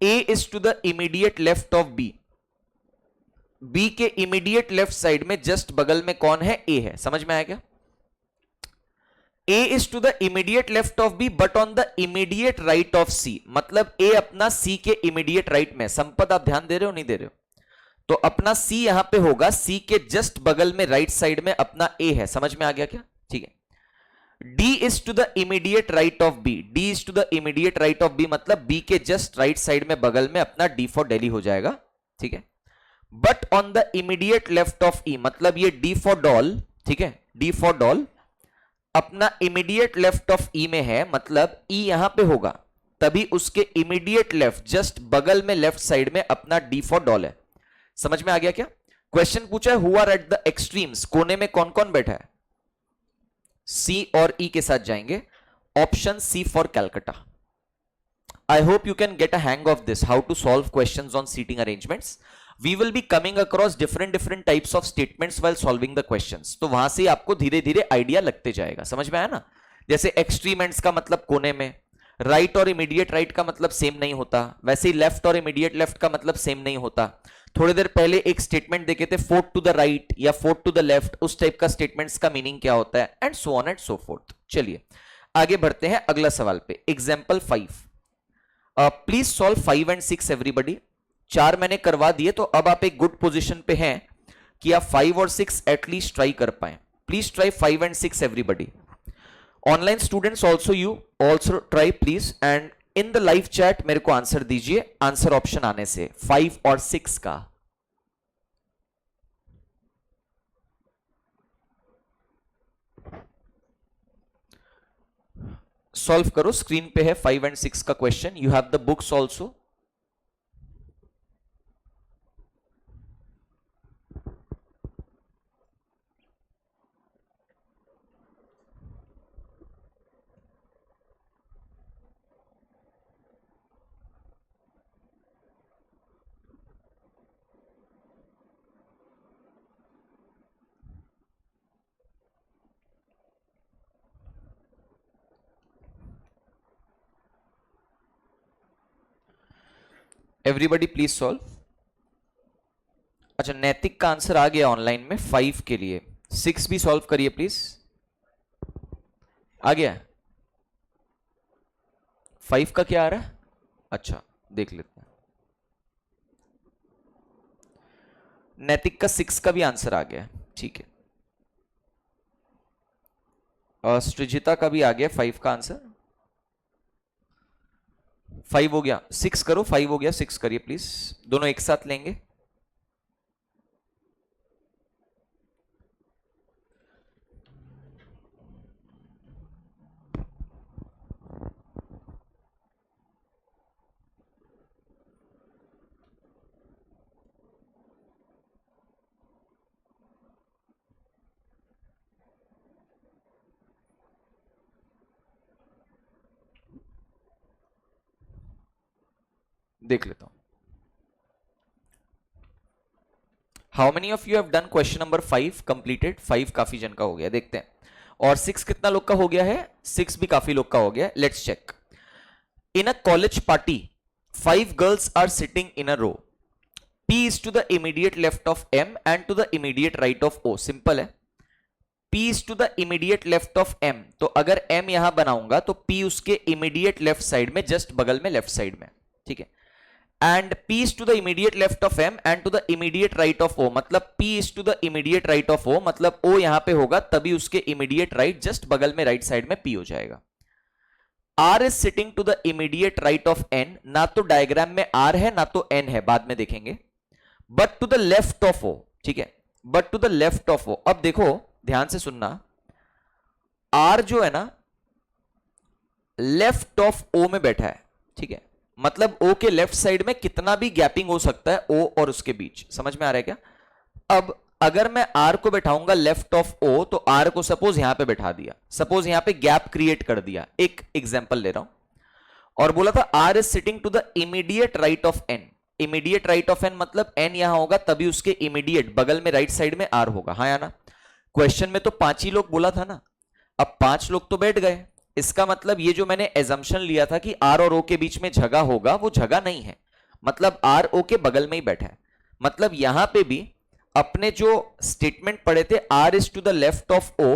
A is to the immediate left of B. B के immediate left side में जस्ट बगल में कौन है? A है. समझ में आया क्या? A is to the immediate left of B but on the immediate right of C. मतलब A अपना C के immediate right में. संपद आप ध्यान दे रहे हो नहीं दे रहे हो? तो अपना C यहां पे होगा, C के जस्ट बगल में राइट साइड में अपना A है. समझ में आ गया क्या? ठीक है. D is to the immediate right of B. D is to the immediate right of B मतलब B के जस्ट राइट साइड में बगल में अपना D for Delhi हो जाएगा. ठीक है. But on the immediate left of E मतलब ये D for doll. ठीक है, D for doll अपना इमीडिएट लेफ्ट ऑफ ई में है, मतलब ई यहां पे होगा, तभी उसके इमीडिएट लेफ्ट जस्ट बगल में लेफ्ट साइड में अपना डी फॉर डॉल है. समझ में आ गया क्या? क्वेश्चन पूछा है who are at the extremes. कोने में कौन कौन बैठा है? सी और ई के साथ जाएंगे. Option C for Calcutta. I hope you can get a hang of this, how to solve questions on seating arrangements. We will be coming across different types of statements while solving the questions. तो वहां से आपको धीरे धीरे आइडिया लगते जाएगा. समझ में आया ना? जैसे एक्सट्रीम एंड्स का मतलब कोने में, राइट और इमीडिएट राइट का मतलब सेम नहीं होता, वैसे ही लेफ्ट और इमीडिएट लेफ्ट का मतलब सेम नहीं होता। थोड़ी देर पहले एक स्टेटमेंट देखे थे, फोर्थ टू द राइट या फोर्थ टू द लेफ्ट, उस टाइप का स्टेटमेंट्स का मीनिंग क्या होता है, and so on and so fourth. चलिए आगे बढ़ते हैं अगला सवाल पे। Example 5, please solve 5 and 6 everybody. 4 मैंने करवा दिए, तो अब आप एक गुड पोजिशन पे हैं कि आप 5 और 6 एटलीस्ट ट्राई कर पाए। Please try 5 and 6 everybody. Online students also, you also try please, and in the live chat मेरे को आंसर दीजिए आंसर ऑप्शन आने से 5 और 6 का। सॉल्व करो, स्क्रीन पे है 5 एंड 6 का question. You have the books also. Everybody please solve. अच्छा, नैतिक का आंसर आ गया ऑनलाइन में 5 के लिए। 6 भी सॉल्व करिए प्लीज। आ गया? 5 का क्या आ रहा है? अच्छा देख लेते हैं। नैतिक का 6 का भी आंसर आ गया, ठीक है। सृजिता का भी आ गया 5 का आंसर। 5 हो गया, 6 करो। 5 हो गया, 6 करिए प्लीज। दोनों एक साथ लेंगे। देख लेता हूं। How many of you have done question number 5 completed? 5 काफी जन का हो गया, देखते हैं। और 6 कितना लोग का हो गया है? 6 भी काफी लोग का हो गया। Let's check. In a college party 5 girls are sitting in a row. P is to the immediate left of M and to the immediate right of O. Simple है। P is to the immediate left of M, तो अगर M यहां बनाऊंगा तो P उसके immediate left साइड में, जस्ट बगल में, लेफ्ट साइड में, ठीक है। And P is to the immediate left of M and to the immediate right of O, मतलब P is to the immediate right of O, मतलब O यहां पे होगा तभी उसके immediate right, जस्ट बगल में राइट साइड में P हो जाएगा। R is sitting to the immediate right of N, ना तो डायग्राम में R है ना तो N है, बाद में देखेंगे। But to the left of O, ठीक है, but to the left of O. अब देखो ध्यान से सुनना, आर जो है ना लेफ्ट ऑफ ओ में बैठा है, ठीक है, मतलब ओ के लेफ्ट साइड में कितना भी गैपिंग हो सकता है ओ और उसके बीच। समझ में आ रहा है क्या? अब अगर मैं आर को बैठाऊंगा लेफ्ट ऑफ ओ, तो आर को सपोज यहां पे बैठा दिया, सपोज यहां पे गैप क्रिएट कर दिया, एक एग्जांपल ले रहा हूं, और बोला था R is sitting to the immediate right of N. Immediate right of N मतलब एन यहां होगा तभी उसके इमीडिएट बगल में राइट साइड में आर होगा, हाँ या ना? क्वेश्चन में तो 5 ही लोग बोला था ना, अब 5 लोग तो बैठ गए। इसका मतलब ये जो मैंने एजम्पशन लिया था कि आर और ओ के बीच में जगह होगा, वो जगह नहीं है, मतलब आर ओ के बगल में ही बैठा है। मतलब यहां पे भी अपने जो स्टेटमेंट पढ़े थे R is to the left of O,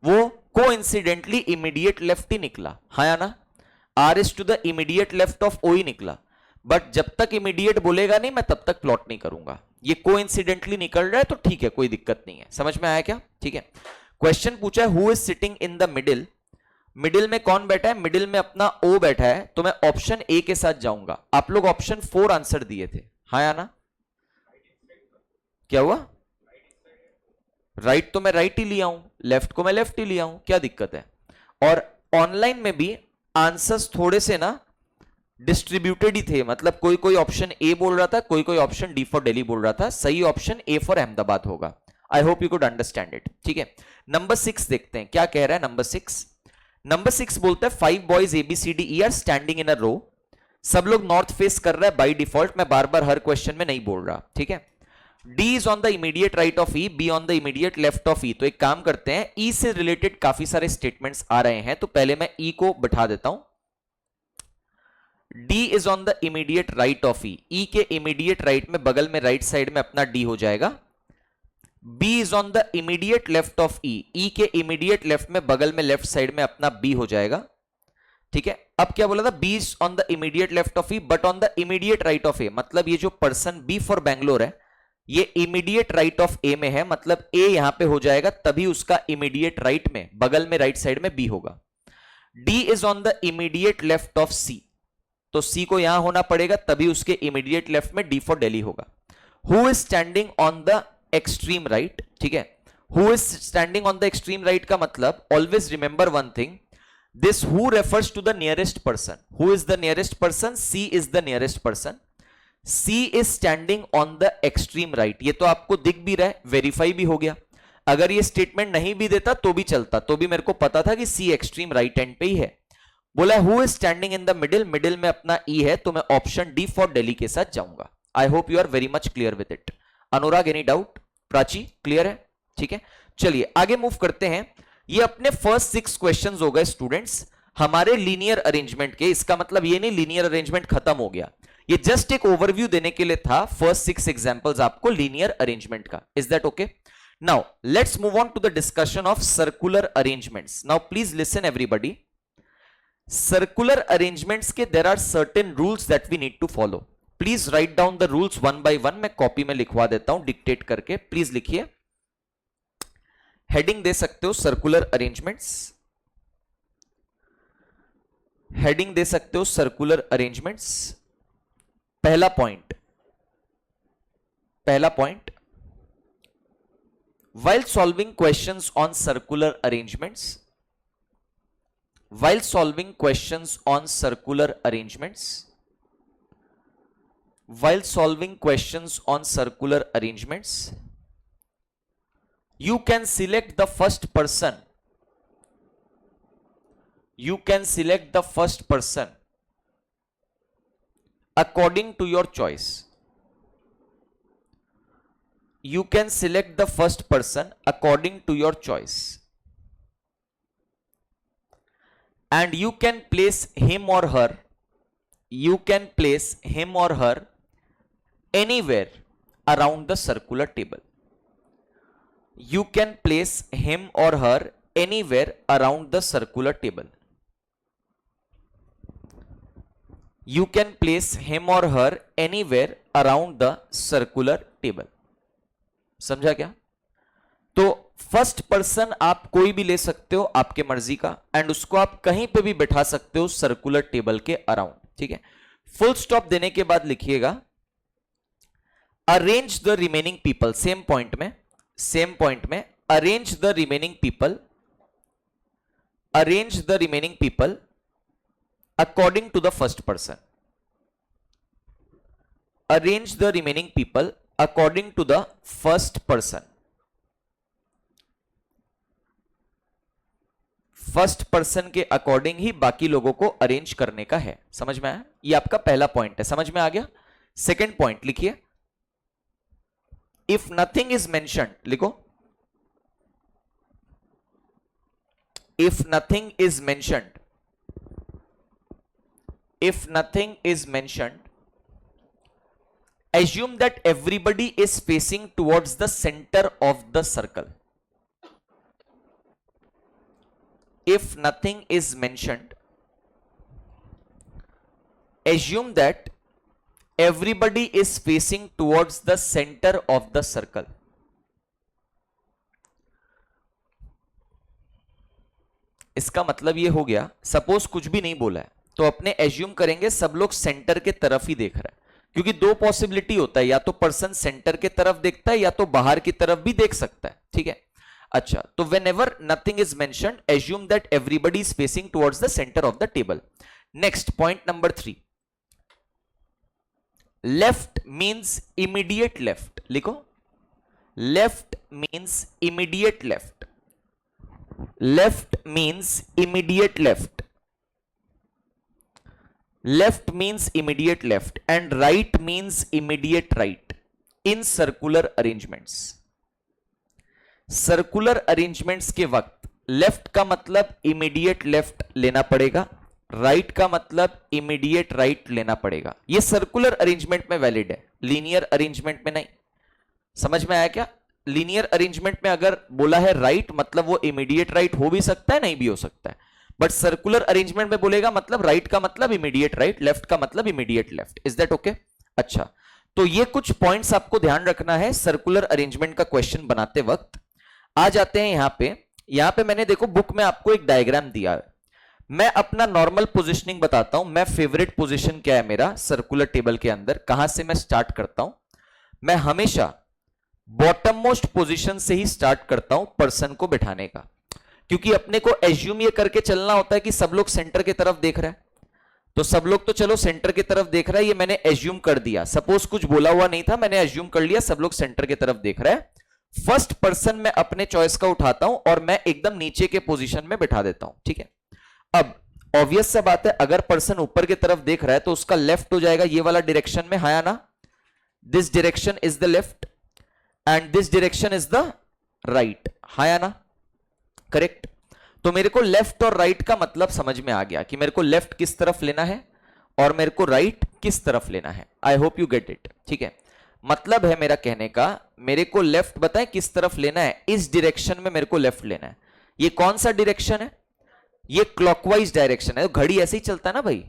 वो कोइंसिडेंटली इमीडिएट लेफ्ट ही निकला, हाँ या ना? R is to the immediate left of O ही निकला। बट जब तक इमीडिएट बोलेगा नहीं मैं तब तक प्लॉट नहीं करूंगा। ये कोइंसिडेंटली निकल रहा है तो ठीक है, कोई दिक्कत नहीं है। समझ में आया क्या? ठीक है। क्वेश्चन पूछा है who is sitting in the middle. Middle में कौन बैठा है? मिडिल में अपना ओ बैठा है, तो मैं ऑप्शन ए के साथ जाऊंगा। आप लोग ऑप्शन 4 आंसर दिए थे, हाँ या ना? क्या हुआ? राइट तो मैं राइट ही लिया हूं, लेफ्ट को मैं लेफ्ट ही लिया हूं, क्या दिक्कत है? और ऑनलाइन में भी आंसर्स थोड़े से ना डिस्ट्रीब्यूटेड ही थे, मतलब कोई कोई ऑप्शन ए बोल रहा था, कोई कोई ऑप्शन डी फॉर दिल्ली बोल रहा था। सही ऑप्शन ए फॉर अहमदाबाद होगा। आई hope you could understand it, ठीक है। नंबर 6 देखते हैं क्या कह रहा है। नंबर 6, नंबर 6 बोलता है 5 boys ABCD are standing in a row. सब लोग नॉर्थ फेस कर रहा है बाय डिफॉल्ट, मैं बार बार हर क्वेश्चन में नहीं बोल रहा, ठीक है। D is on the immediate right of E, B on the immediate left of E। तो एक काम करते हैं, E से रिलेटेड काफी सारे स्टेटमेंट्स आ रहे हैं, तो पहले मैं E को बैठा देता हूं। D is on the immediate right of E के इमीडिएट राइट में, बगल में राइट साइड में अपना डी हो जाएगा। B is on the immediate left of E के इमीडिएट लेफ्ट में, बगल में लेफ्ट साइड में अपना बी हो जाएगा। ठीक है, अब क्या बोला था, B is on the immediate left of E but on the immediate right of A, मतलब ये जो पर्सन बी फॉर बैंगलोर है ये इमीडिएट राइट ऑफ ए में है, मतलब ए यहां पे हो जाएगा, तभी उसका इमीडिएट राइट में, बगल में राइट साइड में बी होगा। D is on the immediate left of C, तो सी को यहां होना पड़ेगा, तभी उसके इमीडिएट लेफ्ट में डी फॉर दिल्ली होगा। Who is standing on the extreme right, ठीक है, who is standing on the extreme right का मतलब always remember one thing, this who refers to the nearest person. Who is the nearest person, C is the nearest person. C is standing on the extreme right, ये तो आपको दिख भी रहा है, वेरीफाई भी हो गया। अगर ये स्टेटमेंट नहीं भी देता तो भी चलता, तो भी मेरे को पता था कि सी एक्सट्रीम राइट एंड पे ही है। बोला who is standing in the middle, middle में अपना ई है, तो मैं ऑप्शन डी फॉर दिल्ली के साथ जाऊंगा। I hope you are very much clear with it. Anurag any doubt? Prachi clear है? ठीक है, चलिए आगे मूव करते हैं। ये अपने फर्स्ट 6 क्वेश्चंस हो गए स्टूडेंट्स हमारे लीनियर अरेंजमेंट के। इसका मतलब ये नहीं लीनियर अरेंजमेंट खत्म हो गया, ये जस्ट एक ओवरव्यू देने के लिए था, फर्स्ट 6 एग्जांपल्स आपको लीनियर अरेंजमेंट का। Is that okay? Now let's move on to the discussion of circular arrangements. Now please listen everybody, circular arrangements के there are certain rules that we need to follow. Please write down the rules one by one, मैं कॉपी में लिखवा देता हूं डिक्टेट करके, प्लीज लिखिए। हेडिंग दे सकते हो सर्कुलर अरेंजमेंट्स, हेडिंग दे सकते हो सर्कुलर अरेंजमेंट्स। पहला point, while solving questions on circular arrangements, while solving questions on circular arrangements, while solving questions on circular arrangements, you can select the first person, you can select the first person according to your choice. You can select the first person according to your choice, and you can place him or her, you can place him or her anywhere around the circular table. You can place him or her anywhere around the circular table. You can place him or her anywhere around the circular table. समझा क्या? तो फर्स्ट पर्सन आप कोई भी ले सकते हो आपके मर्जी का, एंड उसको आप कहीं पे भी बैठा सकते हो सर्कुलर टेबल के अराउंड। ठीक है, फुल स्टॉप देने के बाद लिखिएगा arrange the remaining people. Same point में arrange the remaining people, arrange the remaining people according to the first person, arrange the remaining people according to the first person. First person के अकॉर्डिंग ही बाकी लोगों को अरेंज करने का है। समझ में आया? ये आपका पहला पॉइंट है, समझ में आ गया? सेकंड पॉइंट लिखिए, इफ नथिंग इज मेंशन्ड, लिखो if nothing is mentioned, if nothing is mentioned, assume that everybody is facing towards the center of the circle. If nothing is mentioned, assume that everybody is facing towards the center of the circle. इसका मतलब ये हो गया, सपोज कुछ भी नहीं बोला है तो अपने एज्यूम करेंगे सब लोग सेंटर के तरफ ही देख रहा है, क्योंकि दो पॉसिबिलिटी होता है, या तो पर्सन सेंटर के तरफ देखता है या तो बाहर की तरफ भी देख सकता है। ठीक है, अच्छा, तो whenever nothing is mentioned, assume that everybody is facing towards the center of the table. Next, point number 3. Left means immediate left. लिखो, left means immediate left. Left means immediate left. Left means immediate left and right means immediate right in circular arrangements. Circular arrangements के वक्त लेफ्ट का मतलब इमीडिएट लेफ्ट लेना पड़ेगा, राइट का मतलब इमीडिएट राइट लेना पड़ेगा। ये सर्कुलर अरेंजमेंट में वैलिड है, लीनियर अरेंजमेंट में नहीं। समझ में आया क्या? लीनियर अरेंजमेंट में अगर बोला है राइट मतलब वो इमीडिएट राइट हो भी सकता है, नहीं भी हो सकता है, बट सर्कुलर अरेंजमेंट में बोलेगा मतलब राइट का मतलब इमीडिएट राइट, लेफ्ट का मतलब immediate left. Is that okay? अच्छा, तो ये कुछ पॉइंट्स आपको ध्यान रखना है सर्कुलर अरेंजमेंट का क्वेश्चन बनाते वक्त। आ जाते हैं यहां पे मैंने देखो बुक में आपको एक डायग्राम दिया है। मैं अपना नॉर्मल पोजीशनिंग बताता हूं। मैं फेवरेट पोजीशन क्या है मेरा सर्कुलर टेबल के अंदर, कहां से मैं स्टार्ट करता हूं? मैं हमेशा बॉटम मोस्ट पोजीशन से ही स्टार्ट करता हूं पर्सन को बिठाने का, क्योंकि अपने को एज्यूम ये करके चलना होता है कि सब लोग सेंटर की तरफ देख रहे हैं, तो सब लोग तो चलो सेंटर की तरफ देख रहा है, ये मैंने एज्यूम कर दिया। सपोज कुछ बोला हुआ नहीं था, मैंने एज्यूम कर लिया सब लोग सेंटर की तरफ देख रहे हैं। फर्स्ट पर्सन मैं अपने चॉइस का उठाता हूं और मैं एकदम नीचे के पोजीशन में बिठा देता हूं, ठीक है। अब ऑब्वियस सा बात है, अगर पर्सन ऊपर की तरफ देख रहा है तो उसका लेफ्ट हो जाएगा ये वाला डायरेक्शन में, है ना? This direction is the left and this direction is the right, है ना? करेक्ट। तो मेरे को लेफ्ट और राइट का मतलब समझ में आ गया कि मेरे को लेफ्ट किस तरफ लेना है और मेरे को राइट किस तरफ लेना है। आई होप यू गेट इट, ठीक है। मतलब है मेरा कहने का, मेरे को लेफ्ट बताएं किस तरफ लेना है, इस डायरेक्शन में मेरे को लेफ्ट लेना है। ये कौन सा डायरेक्शन है? ये क्लॉकवाइज डायरेक्शन है। घड़ी ऐसे ही चलता है ना भाई,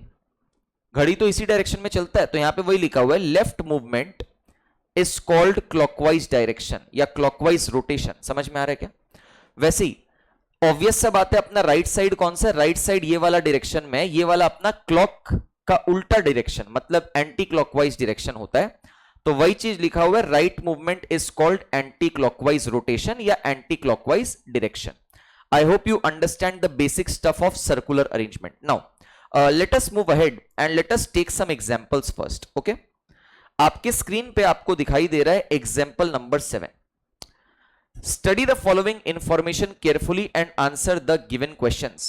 घड़ी तो इसी डायरेक्शन में चलता है, तो यहां पे वही लिखा हुआ है left movement is called clockwise direction या क्लॉकवाइज रोटेशन। समझ में आ रहा है क्या? वैसे ही ऑब्वियस सा बात है, अपना राइट साइड कौन सा? राइट साइड ये वाला डायरेक्शन में, ये वाला अपना क्लॉक का उल्टा डायरेक्शन मतलब एंटी क्लॉकवाइज डायरेक्शन होता है। तो वही चीज लिखा हुआ है, right movement is called anti clockwise rotation या anti clockwise direction. I hope you understand the basic stuff of circular arrangement. Now, let us move ahead and let us take some examples first. Okay? आपके स्क्रीन पे आपको दिखाई दे रहा है example number 7. Study the following information carefully and answer the given questions.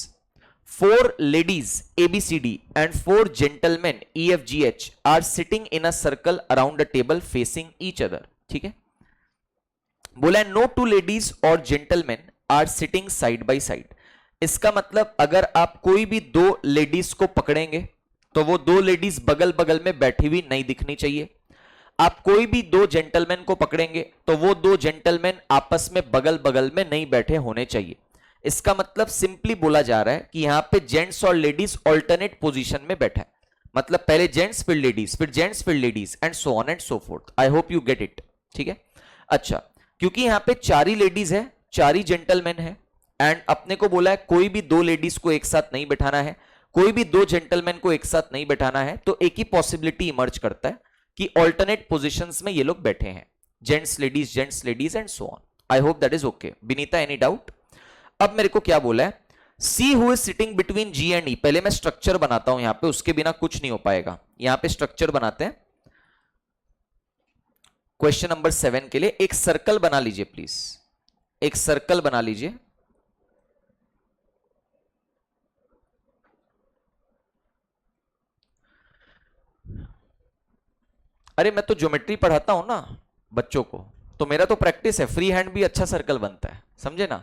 4 ladies ABCD and 4 gentlemen EFGH are sitting in a circle around a table facing each other. ठीक है? बोला है no 2 ladies or gentlemen are sitting side by side. इसका मतलब अगर आप कोई भी 2 लेडीज को पकड़ेंगे तो वो 2 लेडीज बगल बगल में बैठी हुई नहीं दिखनी चाहिए। आप कोई भी 2 जेंटलमैन को पकड़ेंगे तो वो 2 जेंटलमैन आपस में बगल बगल में नहीं बैठे होने चाहिए। इसका मतलब सिंपली बोला जा रहा है कि यहां पे जेंट्स और लेडीज ऑल्टरनेट पोजीशन में बैठा है, मतलब पहले जेंट्स फिर लेडीज फिर जेंट्स फिर ladies and so on and so fourth. I hope you get it, ठीक है। अच्छा, क्योंकि यहां पे 4 ही लेडीज है 4 ही जेंटलमैन है एंड अपने को बोला है कोई भी 2 लेडीज को एक साथ नहीं बैठाना है, कोई भी 2 जेंटलमैन को एक साथ नहीं बैठाना है, तो एक ही पॉसिबिलिटी इमर्ज करता है कि ऑल्टरनेट पोजीशंस में ये लोग बैठे हैं, gents ladies and so on. I hope that is okay. Vinita, any doubt? अब मेरे को क्या बोला है, C who is sitting between G and E. पहले मैं स्ट्रक्चर बनाता हूं यहां पे, उसके बिना कुछ नहीं हो पाएगा। यहां पे स्ट्रक्चर बनाते हैं क्वेश्चन नंबर 7 के लिए। एक सर्कल बना लीजिए प्लीज, एक सर्कल बना लीजिए। अरे मैं तो ज्योमेट्री पढ़ाता हूं ना बच्चों को, तो मेरा तो प्रैक्टिस है, फ्री हैंड भी अच्छा सर्कल बनता है, समझे ना।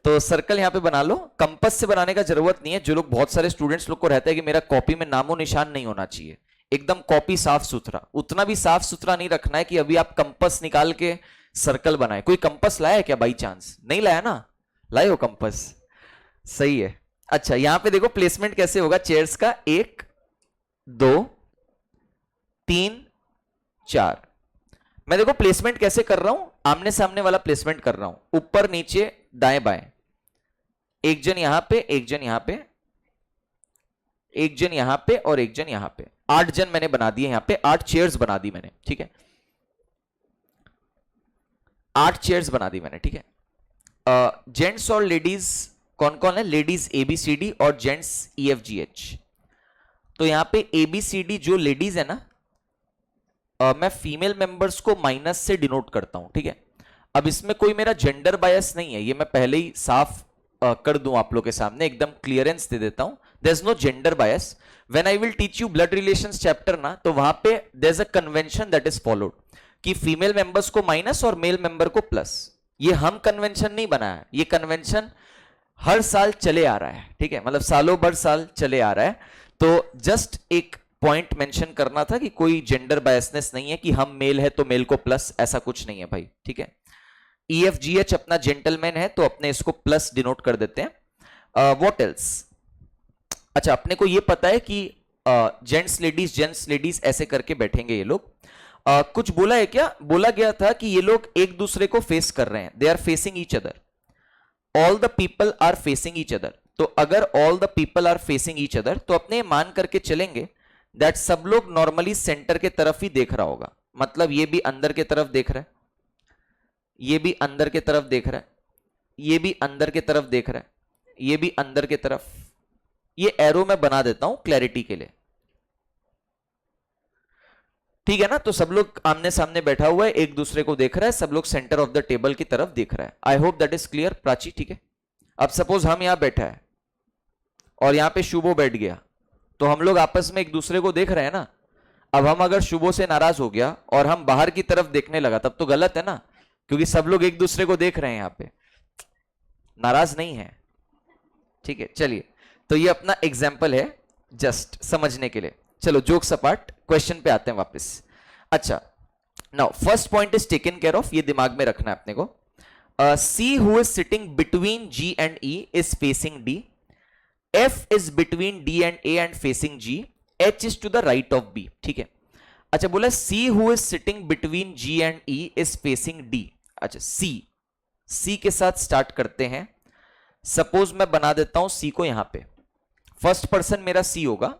तो सर्कल यहां पे बना लो। कंपास से बनाने का जरूरत नहीं है। जो लोग, बहुत सारे स्टूडेंट्स लोग को रहता है कि मेरा कॉपी में नामो निशान नहीं होना चाहिए, एकदम कॉपी साफ सुथरा। उतना भी साफ सुथरा नहीं रखना है कि अभी आप कंपास निकाल के सर्कल बनाए। कोई कंपास लाया है क्या बाई चांस? नहीं लाया ना? लाए हो कंपास, सही है। अच्छा, यहां पे देखो प्लेसमेंट कैसे होगा चेयर्स का, 1 2 3 4। मैं देखो प्लेसमेंट कैसे कर रहा हूं, आमने सामने वाला प्लेसमेंट कर रहा हूं, ऊपर नीचे दाएं बाएं। एक जन यहां पे, एक जन यहां पे, एक जन यहां पे और एक जन यहां पे। 8 जन मैंने बना दिए यहां पे, 8 चेयर्स बना दी मैंने, ठीक है। 8 चेयर्स बना दी मैंने, ठीक है। जेंट्स और लेडीज कौन कौन है? लेडीज ABCD और जेंट्स EFGH। तो यहां पे ABCD जो लेडीज है ना, मैं फीमेल मेंबर्स को माइनस से डिनोट करता हूं, ठीक है। अब इसमें कोई मेरा जेंडर बायस नहीं है, ये मैं पहले ही साफ कर दूं आप लोग के सामने, एकदम क्लियरेंस दे देता हूं। There is no gender bias. When I will teach you blood relations chapter ना, तो वहां पे there is a convention that is followed कि फीमेल मेंबर्स को माइनस और मेल मेंबर को प्लस। ये हम कन्वेंशन नहीं बनाया, ये कन्वेंशन हर साल चले आ रहा है, ठीक है, मतलब सालों भर साल चले आ रहा है। तो जस्ट एक पॉइंट मेंशन करना था कि कोई जेंडर बायसनेस नहीं है कि हम मेल है तो मेल को प्लस, ऐसा कुछ नहीं है भाई, ठीक है। EFGH अपना जेंटलमैन है तो अपने इसको प्लस डिनोट कर देते हैं। What else? अच्छा, अपने को ये पता है कि जेंट्स लेडीज ऐसे करके बैठेंगे ये लोग। कुछ बोला है क्या? बोला गया था कि ये लोग एक दूसरे को फेस कर रहे हैं, they are facing each other, all the people are facing each other. तो अगर all the people are facing each other तो अपने मान करके चलेंगे दैट सब लोग नॉर्मली सेंटर के तरफ ही देख रहा होगा, मतलब ये भी अंदर के तरफ देख रहा है, ये भी अंदर के तरफ देख रहा है, ये भी अंदर के तरफ देख रहा है, ये भी अंदर के तरफ। ये एरो मैं बना देता हूं क्लैरिटी के लिए, ठीक है ना। तो सब लोग आमने सामने बैठा हुआ है, एक दूसरे को देख रहा है, सब लोग सेंटर ऑफ द टेबल की तरफ देख रहा है। आई hope that is clear Prachi, ठीक है। अब सपोज हम यहां बैठा है और यहां पे शुभो बैठ गया, तो हम लोग आपस में एक दूसरे को देख रहे हैं ना। अब हम अगर शुभो से नाराज हो गया और हम बाहर की तरफ देखने लगा, तब तो गलत है ना, क्योंकि सब लोग एक दूसरे को देख रहे हैं, यहां पे नाराज नहीं है, ठीक है। चलिए, तो ये अपना एग्जाम्पल है जस्ट समझने के लिए। चलो जोक्स अपार्ट, क्वेश्चन पे आते हैं वापस। अच्छा, now first point is taken care of, ये दिमाग में रखना है अपने को। C who is sitting between G and E is facing D. F is between D and A and facing G. H is to the right of B. ठीक है। अच्छा, बोला C who is sitting between G and E is facing D. अच्छा, C के साथ स्टार्ट करते हैं। सपोज मैं बना देता हूं C को यहां पे, फर्स्ट पर्सन मेरा C होगा,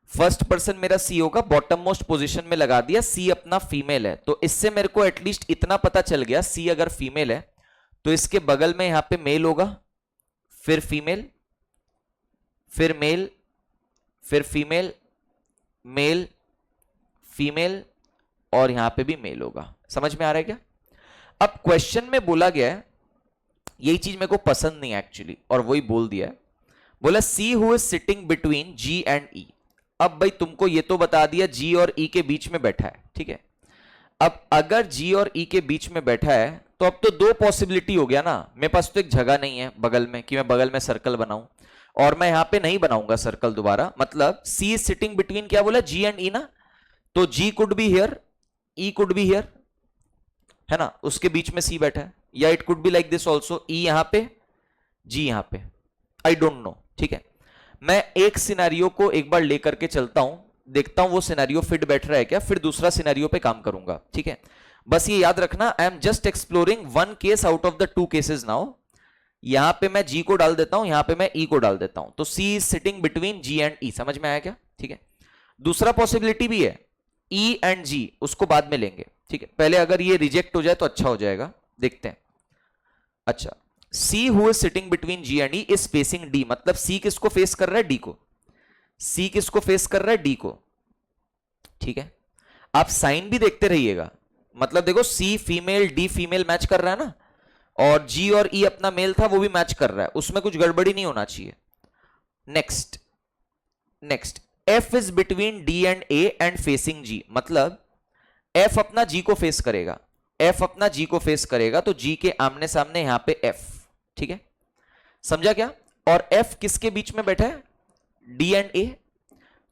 फर्स्ट पर्सन मेरा C होगा, बॉटम मोस्ट पोजीशन में लगा दिया। C अपना फीमेल है, तो इससे मेरे को एटलीस्ट इतना पता चल गया, C अगर फीमेल है तो इसके बगल में यहां पे मेल होगा, फिर फीमेल, फिर मेल, फिर फीमेल, मेल, फीमेल, और यहां पे भी मेल होगा। समझ में आ रहा है क्या? अब क्वेश्चन में बोला गया है, यही चीज मेरे को पसंद नहीं एक्चुअली, और वही बोल दिया है। बोला C who is sitting between G and E। अब भाई तुमको ये तो बता दिया G और E के बीच में बैठा है, ठीक है। अब अगर G और E के बीच में बैठा है तो अब तो दो पॉसिबिलिटी हो गया ना। मेरे पास तो एक जगह नहीं है बगल में कि मैं बगल में सर्कल बनाऊं, और मैं यहां पे नहीं बनाऊंगा सर्कल दोबारा। मतलब C is sitting between, क्या बोला, G and E ना, तो G could be here, E could be here, है ना, उसके बीच में C बैठा है। या it could be like this also, E यहां पे, G यहां पे, आई डोंट नो, ठीक है। मैं एक सिनेरियो को एक बार लेकर के चलता हूं, देखता हूं वो सिनेरियो फिट बैठ रहा है क्या, फिर दूसरा सिनेरियो पे काम करूंगा, ठीक है। बस ये याद रखना, I am just exploring one case out of the two cases now. यहां पे मैं G को डाल देता हूं, यहां पे मैं E को डाल देता हूं, तो C is sitting between G and E। समझ में आया क्या? ठीक है। दूसरा पॉसिबिलिटी भी है, E एंड G, उसको बाद में लेंगे, ठीक है। पहले अगर ये रिजेक्ट हो जाए तो अच्छा हो जाएगा, देखते हैं। अच्छा, C who is sitting between G and E is facing D, मतलब C किसको फेस कर रहा है? D को। C किसको फेस कर रहा है? D को, ठीक है। आप साइन भी देखते रहिएगा, मतलब देखो C female D female match कर रहा है ना, और G और E अपना मेल था वो भी मैच कर रहा है, उसमें कुछ गड़बड़ी नहीं होना चाहिए। Next F is between D and A and facing G, मतलब F अपना G को फेस करेगा, F अपना G को फेस करेगा, तो G के आमने सामने यहां पे F, ठीक है। समझा क्या? और F किसके बीच में बैठा है? D एंड A,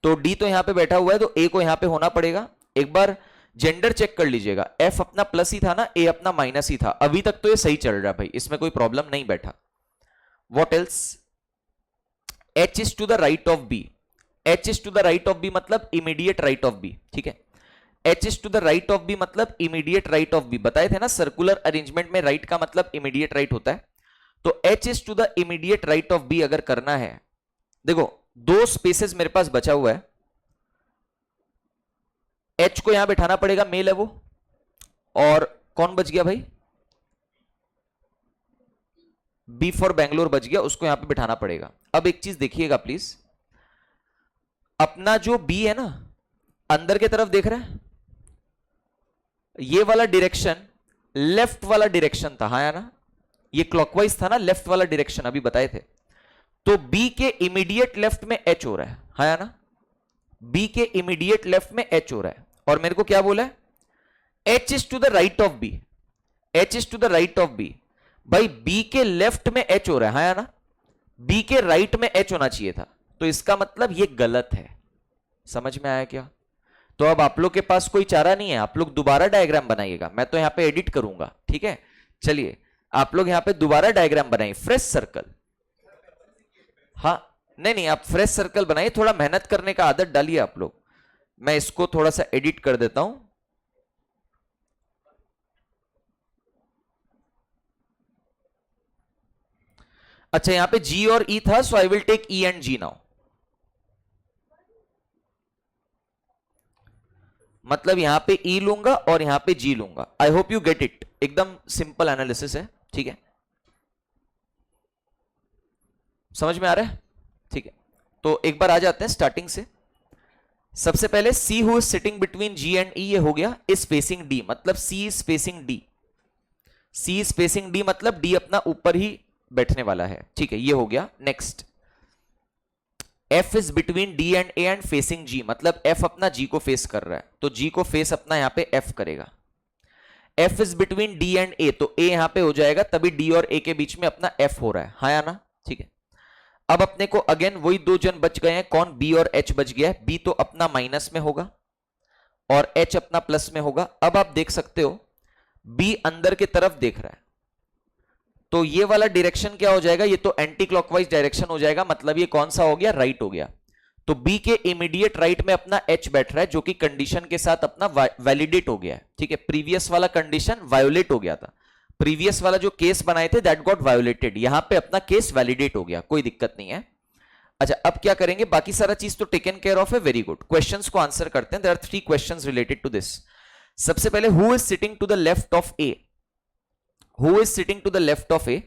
तो D तो यहां पे बैठा हुआ है, तो A को यहां पे होना पड़ेगा। एक बार जेंडर चेक कर लीजिएगा, F अपना प्लस ही था ना, A अपना माइनस ही था। अभी तक तो ये सही चल रहा है भाई, इसमें कोई प्रॉब्लम नहीं बैठा। What else? H is to the right of B, H is to the right of B मतलब इमीडिएट राइट ऑफ B, ठीक है। H is to the right of B मतलब इमीडिएट राइट ऑफ B, बताए थे ना सर्कुलर अरेंजमेंट में राइट का मतलब इमीडिएट राइट होता है। तो H is to the immediate right of B अगर करना है, देखो दो स्पेसेस मेरे पास बचा हुआ है, H को यहां बैठाना पड़ेगा, मेल है वो, और कौन बच गया भाई? B फॉर बैंगलोर बच गया, उसको यहां पे बैठाना पड़ेगा। अब एक चीज देखिएगा प्लीज, अपना जो B है ना अंदर के तरफ देख रहा है, ये वाला डायरेक्शन लेफ्ट वाला डायरेक्शन था, हाँ या ना, ये क्लॉकवाइज था ना, लेफ्ट वाला डायरेक्शन अभी बताए थे। तो B के इमीडिएट लेफ्ट में H हो रहा है, हाँ या ना, B के इमीडिएट लेफ्ट में H हो रहा है, और मेरे को क्या बोला है? H is to the right of B, H is to the right of B। भाई B के लेफ्ट में H हो रहा है, हाँ या ना, बी के राइट में एच होना चाहिए था, तो इसका मतलब ये गलत है। समझ में आया क्या? तो अब आप लोग के पास कोई चारा नहीं है, आप लोग दोबारा डायग्राम बनाइएगा, मैं तो यहां पे एडिट करूंगा, ठीक है? चलिए आप लोग यहां पे दोबारा डायग्राम बनाइए, फ्रेश सर्कल। हाँ नहीं नहीं, आप फ्रेश सर्कल बनाइए, थोड़ा मेहनत करने का आदत डालिए आप लोग। मैं इसको थोड़ा सा एडिट कर देता हूं। अच्छा यहां पे जी और ई था, so I will take E and G now. मतलब यहां पे ई लूंगा और यहां पे जी लूंगा। आई होप यू गेट इट, एकदम सिंपल एनालिसिस है, ठीक है? समझ में आ रहा है? ठीक है, तो एक बार आ जाते हैं स्टार्टिंग से। सबसे पहले C who is sitting between G and E, ये हो गया, इज फेसिंग डी, मतलब C is facing D. C is facing D मतलब डी अपना ऊपर ही बैठने वाला है, ठीक है? ये हो गया। Next, F is between D and A and facing G, मतलब एफ अपना जी को फेस कर रहा है, तो जी को फेस अपना यहां पे एफ करेगा। F is between D and A, तो ए यहां पे हो जाएगा, तभी डी और ए के बीच में अपना एफ हो रहा है, हाँ या ना? ठीक है, अब अपने को अगेन वही दो जन बच गए हैं, कौन? बी और एच बच गया है। बी तो अपना माइनस में होगा और एच अपना प्लस में होगा। अब आप देख सकते हो बी अंदर की तरफ देख रहा है, तो ये वाला डायरेक्शन क्या हो जाएगा? ये तो एंटी क्लॉकवाइज डायरेक्शन हो जाएगा, मतलब ये कौन सा हो गया? राइट हो गया। तो बी के इमीडिएट राइट में अपना एच बैठ रहा है, जो कि कंडीशन के साथ अपना वैलिडेट हो गया है, ठीक है? प्रीवियस वाला कंडीशन वायोलेट हो गया था, प्रीवियस वाला जो केस बनाए थे दैट गॉट वायोलेटेड, यहां पे अपना केस वैलिडेट हो गया, कोई दिक्कत नहीं है। अच्छा अब क्या करेंगे? बाकी सारा चीज तो टेकन केयर ऑफ है, वेरी गुड। क्वेश्चंस को आंसर करते हैं। There are 3 questions related to this. सबसे पहले, who is sitting to the left of A? Who is sitting to the left of A?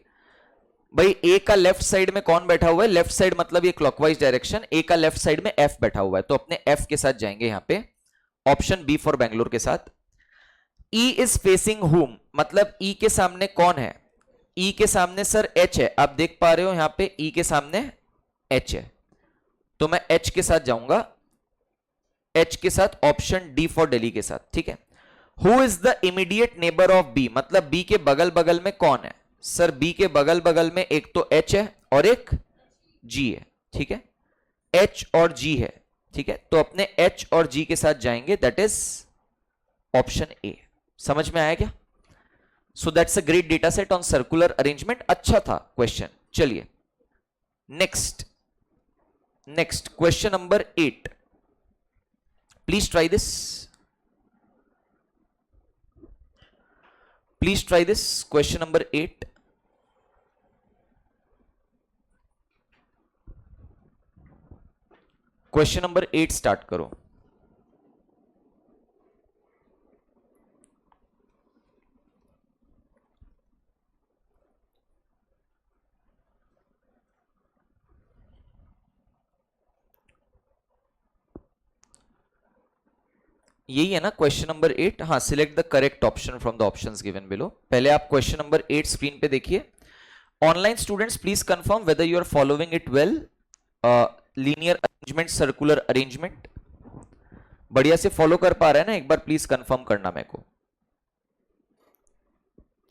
भाई ए का लेफ्ट साइड में कौन बैठा हुआ है? लेफ्ट साइड मतलब ये क्लॉकवाइज डायरेक्शन, ए का लेफ्ट साइड में एफ बैठा हुआ है, तो अपने एफ के साथ जाएंगे यहां पे, ऑप्शन बी फॉर बेंगलोर के साथ। ई इज फेसिंग हुम, मतलब ई के सामने कौन है? ई के सामने सर एच है, आप देख पा रहे हो यहां पे ई के सामने एच है, तो मैं एच के साथ जाऊंगा, एच के साथ, ऑप्शन डी फॉर दिल्ली के साथ, ठीक है? Who is the immediate neighbour of B, मतलब बी के बगल बगल में कौन है? सर बी के बगल बगल में एक तो एच है और एक जी है, ठीक है? एच और जी है, ठीक है? तो अपने एच और जी के साथ जाएंगे, दैट इज ऑप्शन ए। समझ में आया क्या? So that's a great data set on circular arrangement, अच्छा था क्वेश्चन। चलिए next, next question number 8, please try this, please try this, question number 8। Question number 8 start करो। यही है ना क्वेश्चन नंबर 8? हाँ, select the correct option from the options given below. पहले आप क्वेश्चन नंबर 8 स्क्रीन पे देखिए। Online students please confirm whether you are following it well. Linear arrangement, circular arrangement बढ़िया से फॉलो कर पा रहे हैं ना? एक बार प्लीज कंफर्म करना मेरे को,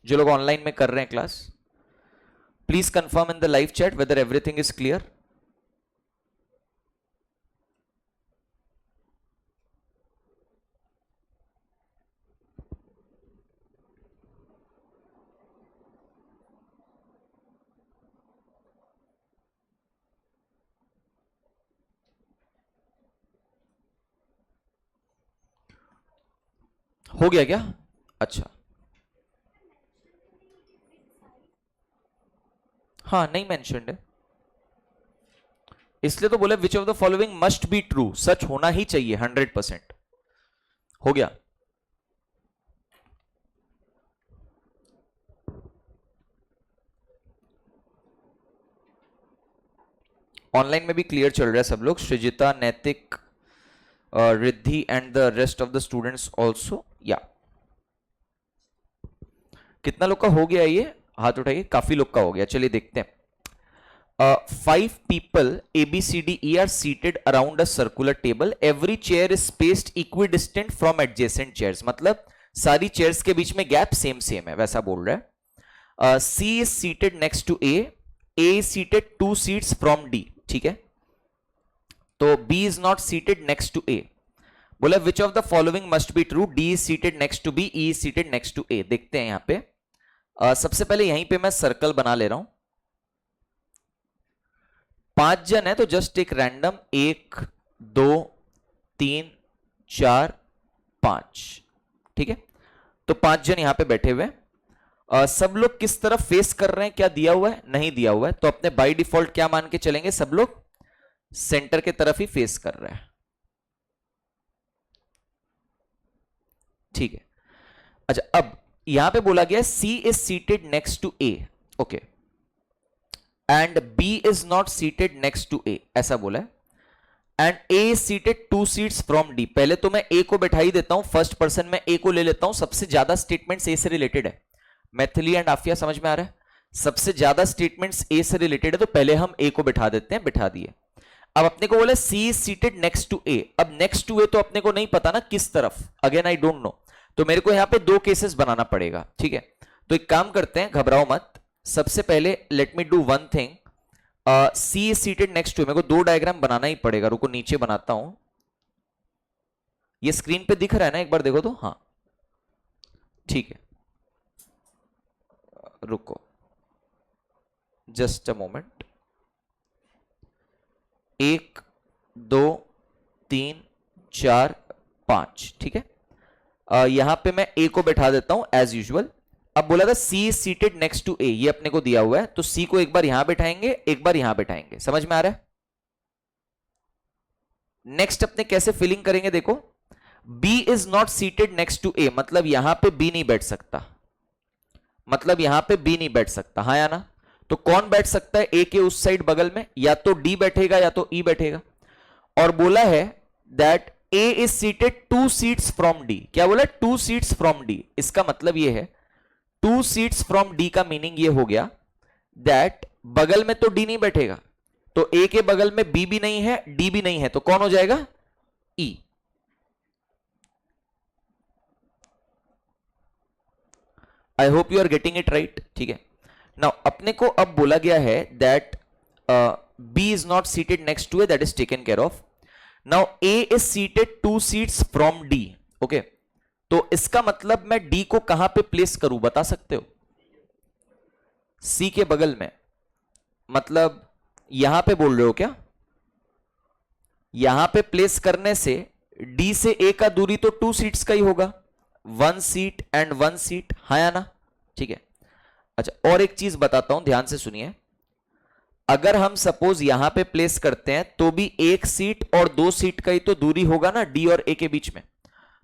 जो लोग ऑनलाइन में कर रहे हैं class, please confirm in the live chat whether everything is clear. हो गया क्या? अच्छा, हाँ नहीं मेंशन्ड है, इसलिए तो बोले which of the following must be true, सच होना ही चाहिए 100%। हो गया? ऑनलाइन में भी क्लियर चल रहा है सब लोग, सृजिता, नैतिक, Riddhi and the rest of the students also. या कितना लोग का हो गया ये? हाथ उठाइए, काफी लोग का हो गया। चलिए देखते हैं। 5 people A B C D E are seated around a circular table. Every chair is spaced equidistant from adjacent chairs. मतलब सारी चेयर्स के बीच में गैप सेम सेम है, वैसा बोल रहा है। C is seated next to A. A is seated 2 seats from D, ठीक है, तो B is not seated next to A. बोला विच of the following must be true, D is seated next to B, E is seated next to A. देखते हैं यहां पे सबसे पहले यहीं पे मैं सर्कल बना ले रहा हूं. 5 जन है तो जस्ट एक रैंडम 1 2 3 4 5, ठीक है, तो 5 जन यहां पे बैठे हुए हैं. सब लोग किस तरफ फेस कर रहे हैं, क्या दिया हुआ है, नहीं दिया हुआ है, तो अपने बाय डिफॉल्ट क्या मान के चलेंगे, सब लोग सेंटर के तरफ ही फेस कर रहे हैं, ठीक है. अच्छा, अब यहां पे बोला गया C is seated next to A, okay, and B is not seated next to A, ऐसा बोला है. And A is seated 2 seats from D. पहले तो मैं A को बैठा ही देता हूं, फर्स्ट पर्सन में A को ले लेता हूं, सबसे ज्यादा स्टेटमेंट्स A से रिलेटेड है. मैथिली एंड आफिया समझ में आ रहा है, सबसे ज्यादा स्टेटमेंट्स A से रिलेटेड है, तो पहले हम A को बैठा देते हैं, बैठा दिए. अब अपने को बोला C is seated next to A. अब नेक्स्ट टू A तो अपने को नहीं पता ना किस तरफ, अगेन आई डोंट नो, तो मेरे को यहां पे 2 केसेस बनाना पड़ेगा, ठीक है. तो एक काम करते हैं, घबराओ मत. सबसे पहले let me do one thing. C is seated next to, मेरे को 2 डायग्राम बनाना ही पड़ेगा. रुको नीचे बनाता हूं, ये स्क्रीन पे दिख रहा है ना, एक बार देखो तो, हाँ ठीक है, रुको जस्ट अ मोमेंट. 1 2 3 4 5, ठीक है. यहां पे मैं A को बैठा देता हूं एज यूजुअल. अब बोला था C is seated next to A, ये अपने को दिया हुआ है, तो C को एक बार यहां बैठाएंगे, एक बार यहां बैठाएंगे. समझ में आ रहा है. नेक्स्ट अपने कैसे फिलिंग करेंगे, देखो, B is not seated next to A, मतलब यहां पे B नहीं बैठ सकता, मतलब यहां पे B नहीं बैठ सकता, हाँ या ना. तो कौन बैठ सकता है A के उस साइड बगल में, या तो D बैठेगा या तो E बैठेगा. और बोला है that A is seated 2 seats from D. क्या बोला, 2 सीट्स फ्रॉम D. इसका मतलब ये है 2 सीट्स फ्रॉम D का मीनिंग ये हो गया दैट बगल में तो D नहीं बैठेगा, तो A के बगल में B भी नहीं है, D भी नहीं है, तो कौन हो जाएगा, E. I hope you are getting it right, ठीक है. नाउ अपने को अब बोला गया है that B is not seated next to A, that is taken care of. Now A is seated 2 seats from D, okay, तो इसका मतलब मैं D को कहां पे प्लेस करूं, बता सकते हो, C के बगल में, मतलब यहां पे बोल रहे हो क्या, यहां पे प्लेस करने से D से A का दूरी तो 2 सीट्स का ही होगा, 1 सीट एंड 1 सीट, हाँ या ना, ठीक है. अच्छा, और एक चीज बताता हूं, ध्यान से सुनिए. अगर हम सपोज यहां पे प्लेस करते हैं तो भी 1 सीट और 2 सीट का ही तो दूरी होगा ना D और A के बीच में,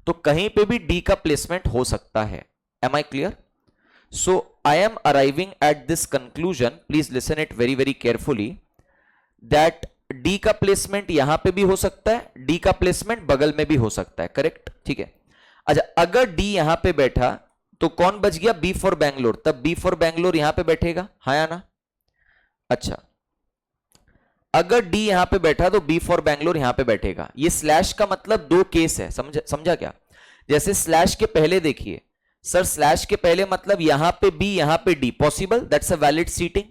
तो कहीं पे भी D का प्लेसमेंट हो सकता है. Am I clear? So I am arriving at this conclusion, please listen it very very carefully, that D का प्लेसमेंट यहां पे भी हो सकता है, D का प्लेसमेंट बगल में भी हो सकता है, करेक्ट, ठीक है. अच्छा, अगर D यहां पे बैठा तो कौन बच गया, B फॉर बैंगलोर, तब B फॉर बैंगलोर यहां पे बैठेगा, हाँ या ना. अच्छा, अगर D यहां पे बैठा तो B फॉर बैंगलोर यहां पे बैठेगा. ये स्लैश का मतलब 2 केस है, समझा क्या. जैसे स्लैश के पहले देखिए, सर स्लैश के पहले मतलब यहां पे B यहां पे D, possible, that's a valid seating.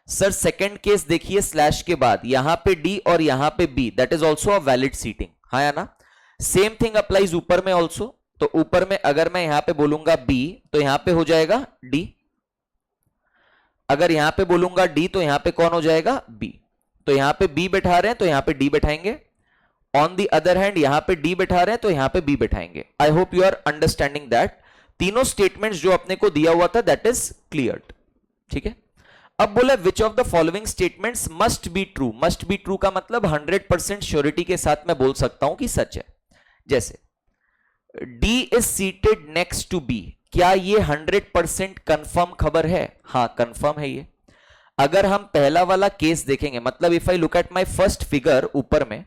Sir second case देखिए, स्लैश के बाद यहां पे D और यहां पे B, that is also a valid seating, हाँ या ना. सेम थिंग अप्लाइज ऊपर में ऑल्सो, तो ऊपर में अगर मैं यहां पे बोलूंगा B तो यहां पे हो जाएगा D, अगर यहां पे बोलूंगा D तो यहां पे कौन हो जाएगा, B. तो यहां पे B बैठा रहे हैं तो यहां पे D बैठाएंगे, ऑन दी अदर हैंड यहां पे D बैठा रहे हैं तो यहां पे B बैठाएंगे. I hope you are understanding that. तीनों स्टेटमेंट्स जो अपने को दिया हुआ था दैट इज क्लियर्ड, ठीक है. अब बोला विच of the following statements must be true. Must be true का मतलब 100% श्योरिटी के साथ मैं बोल सकता हूं कि सच है. जैसे D is seated next to B, क्या ये 100% कंफर्म खबर है, हाँ कंफर्म है ये. अगर हम पहला वाला केस देखेंगे, मतलब if I look at my first figure ऊपर में,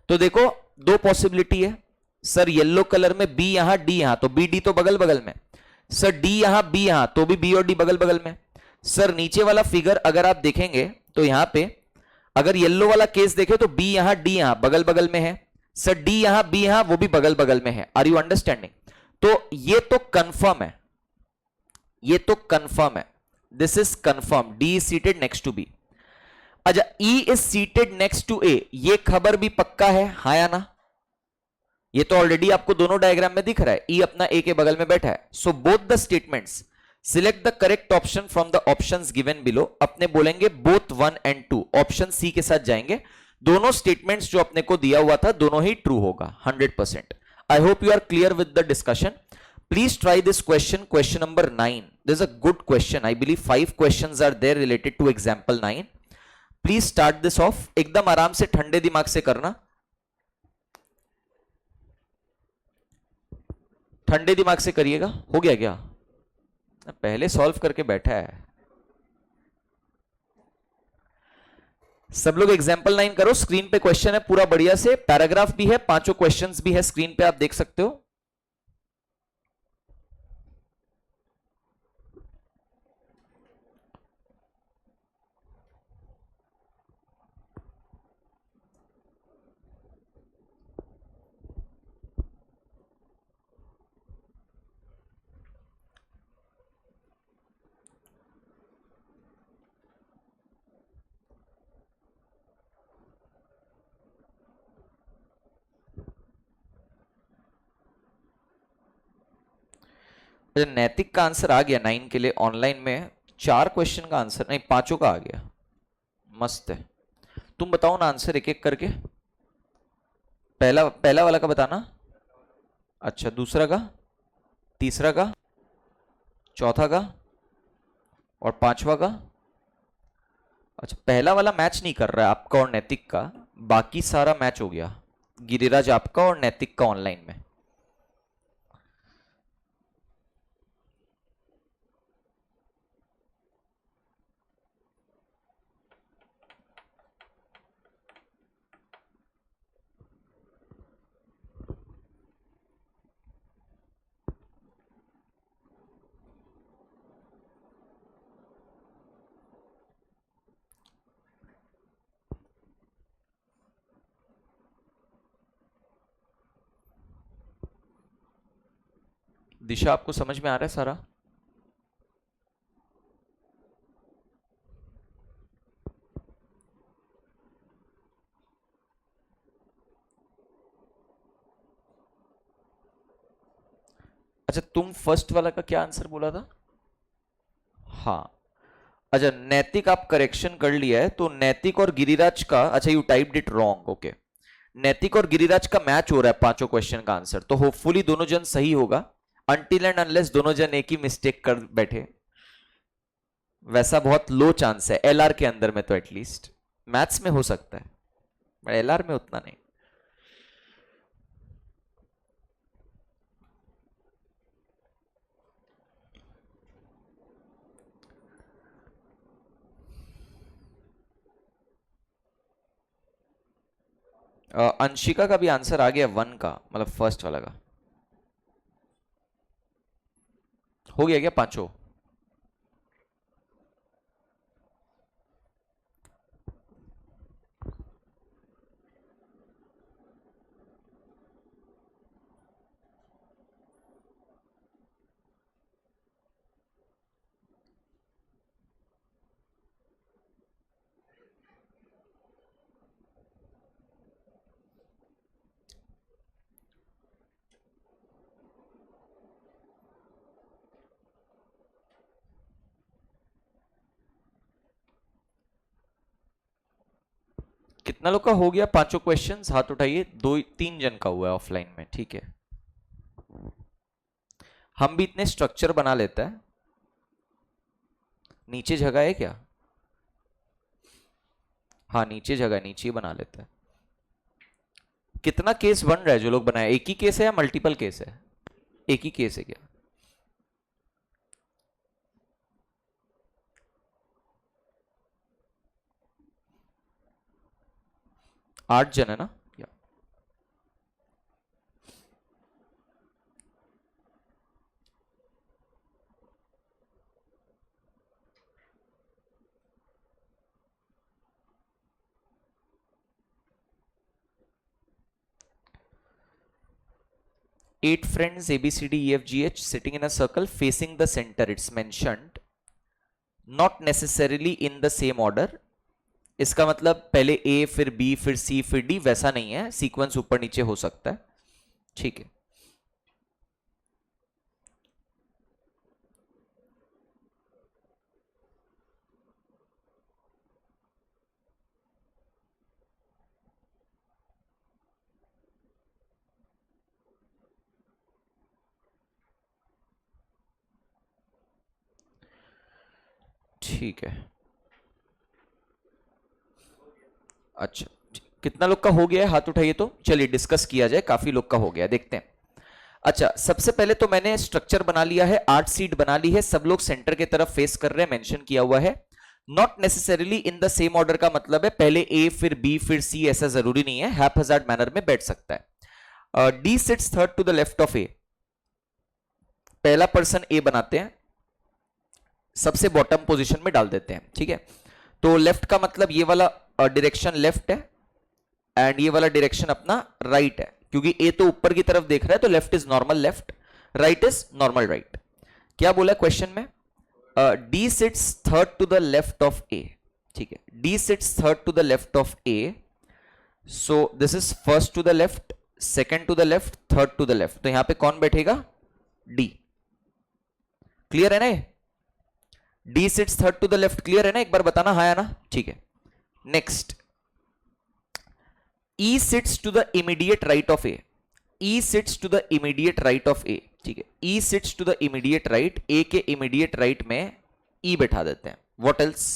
तो देखो 2 पॉसिबिलिटी है. सर येलो कलर में B यहां D यहां, तो B D तो बगल बगल में. सर D यहां B यहां, तो भी B और D बगल बगल में. सर नीचे वाला फिगर अगर आप देखेंगे तो यहां पे अगर येलो वाला केस देखे तो B यहां D यहां बगल बगल में है. सर D यहां B यहां, वो भी बगल बगल में है. Are you understanding? तो ये तो कंफर्म है, ये तो कंफर्म है. This is confirm, D is seated next to B. अच्छा, E is seated next to A, ये खबर भी पक्का है, हाँ या ना? ये तो ऑलरेडी आपको दोनों डायग्राम में दिख रहा है, ई अपना ए के बगल में बैठा है। So both the statements, select the correct option from the options given below. अपने बोलेंगे बोथ 1 एंड 2, ऑप्शन सी के साथ जाएंगे। दोनों स्टेटमेंट्स जो अपने को दिया हुआ था दोनों ही ट्रू होगा 100%। I hope you are clear with the discussion. Please try this question, question number 9। This is a good question, I believe 5 questions are there related to example 9। Please start this off, एकदम आराम से ठंडे दिमाग से करना, ठंडे दिमाग से करिएगा। हो गया क्या? पहले सॉल्व करके बैठा है। सब लोग एग्जाम्पल 9 करो, स्क्रीन पे क्वेश्चन है पूरा बढ़िया से, पैराग्राफ भी है, पांचों क्वेश्चंस भी है स्क्रीन पे, आप देख सकते हो। नैतिक का आंसर आ गया 9 के लिए ऑनलाइन में, 4 क्वेश्चन का आंसर नहीं, 5 का आ गया, मस्त है। तुम बताओ ना आंसर एक एक करके। पहला पहला वाला का बताना। अच्छा, दूसरा का, तीसरा का, चौथा का और पांचवा का। अच्छा, पहला वाला मैच नहीं कर रहा है आपका और नैतिक का, बाकी सारा मैच हो गया, गिरिराज आपका और नैतिक का ऑनलाइन में। दिशा आपको समझ में आ रहा है सारा? अच्छा, तुम फर्स्ट वाला का क्या आंसर बोला था? हाँ, अच्छा, नैतिक आप करेक्शन कर लिया है, तो नैतिक और गिरिराज का, अच्छा you typed it wrong, okay. नैतिक और गिरिराज का मैच हो रहा है पांचों क्वेश्चन का आंसर, तो होपफुली दोनों जन सही होगा, अनटिल एंड अनलेस दोनों जन एक ही मिस्टेक कर बैठे, वैसा बहुत लो चांस है एलआर के अंदर में, तो एटलीस्ट मैथ्स में हो सकता है, बट एलआर में उतना नहीं। अंशिका का भी आंसर आ गया 1 का, मतलब फर्स्ट वाला का। हो गया क्या पांचों? कितना लोग का हो गया पांचों क्वेश्चंस? हाथ उठाइए। 2 3 जन का हुआ है ऑफलाइन में, ठीक है। हम भी इतने स्ट्रक्चर बना लेते हैं। नीचे जगह है क्या? हाँ, नीचे जगह, नीचे ही बना लेते हैं। कितना केस बन रहा है जो लोग बनाए? एक ही केस है या मल्टीपल केस है? एक ही केस है क्या? 8 जन है ना? या 8 friends ABCDEFGH sitting in a circle facing the center, it's mentioned not necessarily in the same order, इसका मतलब पहले ए फिर बी फिर सी फिर डी, वैसा नहीं है, सीक्वेंस ऊपर नीचे हो सकता है, ठीक है। ठीक है, अच्छा कितना लोग का हो गया है हाथ उठाइए, तो चलिए डिस्कस किया जाए, काफी लोग का हो गया, देखते हैं। अच्छा सबसे पहले तो मैंने स्ट्रक्चर बना लिया है, 8 सीट बना ली है, सब लोग सेंटर की तरफ फेस कर रहे हैं, मेंशन किया हुआ है। Not necessarily in the same order का मतलब है पहले ए फिर बी फिर सी, ऐसा जरूरी नहीं है, हैपहैज़ार्ड मैनर में बैठ सकता है। D sits third to the left of A, पहला पर्सन ए बनाते हैं, सबसे बॉटम पोजीशन में डाल देते हैं, ठीक है। तो लेफ्ट का मतलब ये वाला डायरेक्शन लेफ्ट है एंड ये वाला डायरेक्शन अपना राइट है, क्योंकि ए तो ऊपर की तरफ देख रहा है, तो left is normal left, right is normal right. क्या बोला क्वेश्चन में? D sits third to the left of A, ठीक है, D sits third to the left of A, so this is first to the left, second to the left, third to the left, तो यहां पे कौन बैठेगा? डी। क्लियर है ना? D sits third to the left, clear है ना? एक बार बताना हाँ या ना, ठीक है। Next, E sits to the immediate right of A, E sits to the immediate right of A, ठीक है, E sits to the immediate right, A के इमीडिएट राइट में ई बैठा देते हैं। What else?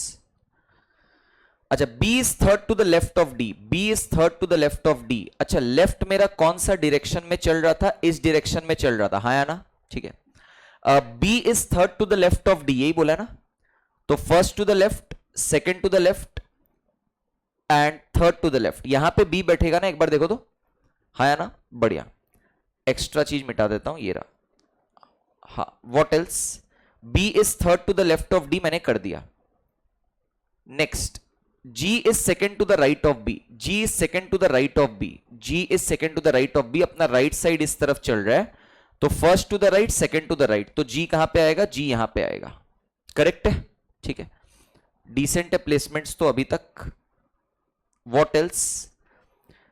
अच्छा, B is third to the left of D, B is third to the left of D. अच्छा, लेफ्ट मेरा कौन सा डायरेक्शन में चल रहा था? इस डायरेक्शन में चल रहा था, हाँ या ना, ठीक है। B is third to the left of D, यही बोला ना, तो first to the left, second to the left and third to the left, यहां पे बी बैठेगा ना, एक बार देखो तो, हाँ या ना, बढ़िया। एक्स्ट्रा चीज मिटा देता हूं, ये रहा, हाँ। What else? B is third to the left of D, मैंने कर दिया। Next, G is second to the right of B, G is second to the right of B, G is second to the right of B, अपना राइट साइड इस तरफ चल रहा है, तो first to the right, second to the right, तो जी कहां पे आएगा? जी यहां पे आएगा, करेक्ट है, ठीक है, डिसेंट है प्लेसमेंट्स तो अभी तक। What else?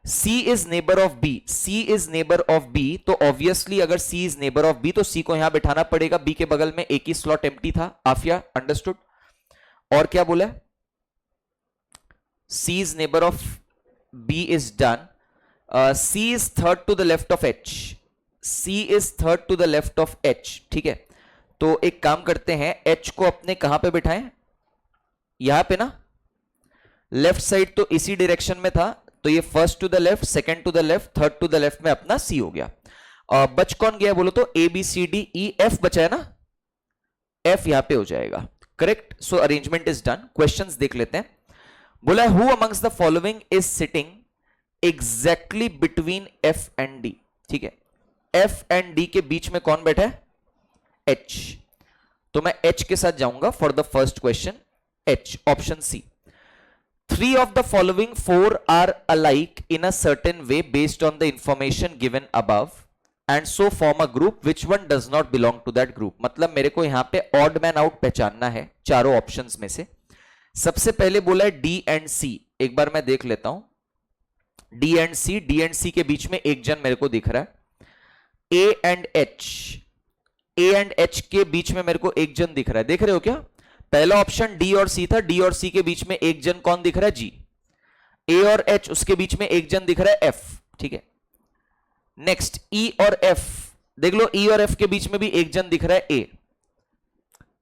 C is neighbour of B, C is neighbour of B, तो ऑब्वियसली अगर C is neighbour of B तो C को यहां बिठाना पड़ेगा, B के बगल में एक ही स्लॉट एम्प्टी था। आफिया अंडरस्टूड? और क्या बोला? C is neighbour of B is done. C is third to the left of H, C is third to the left of H, ठीक है। तो एक काम करते हैं, H को अपने कहां पे बिठाएं? यहां पे ना, लेफ्ट साइड तो इसी डायरेक्शन में था, तो ये first to the left, second to the left, third to the left में अपना C हो गया। बच कौन गया बोलो तो? A B C D E F बचा है ना, F यहां पे हो जाएगा, correct. So arrangement is done. Questions देख लेते हैं। बोला who amongst the following is sitting exactly between F and D, ठीक है, F एंड D के बीच में कौन बैठा है? H, तो मैं H के साथ जाऊंगा for the first question, H, option C। 3 of the following 4 are alike in a certain way based on the information given above and so form a group which one does not belong to that group। मतलब मेरे को यहां पे odd man out पहचानना है चारों ऑप्शंस में से। सबसे पहले बोला है D एंड C, एक बार मैं देख लेता हूं, D and C, D and C के बीच में एक जन मेरे को दिख रहा है। A and H, A and H के बीच में मेरे को एक जन दिख रहा है, देख रहे हो क्या? पहला ऑप्शन डी और सी था, डी और सी के बीच में एक जन कौन दिख रहा है? जी। ए और एच, उसके बीच में एक जन दिख रहा है एफ, ठीक है। नेक्स्ट, ई और एफ, देख लो ई और एफ के बीच में भी एक जन दिख रहा है ए।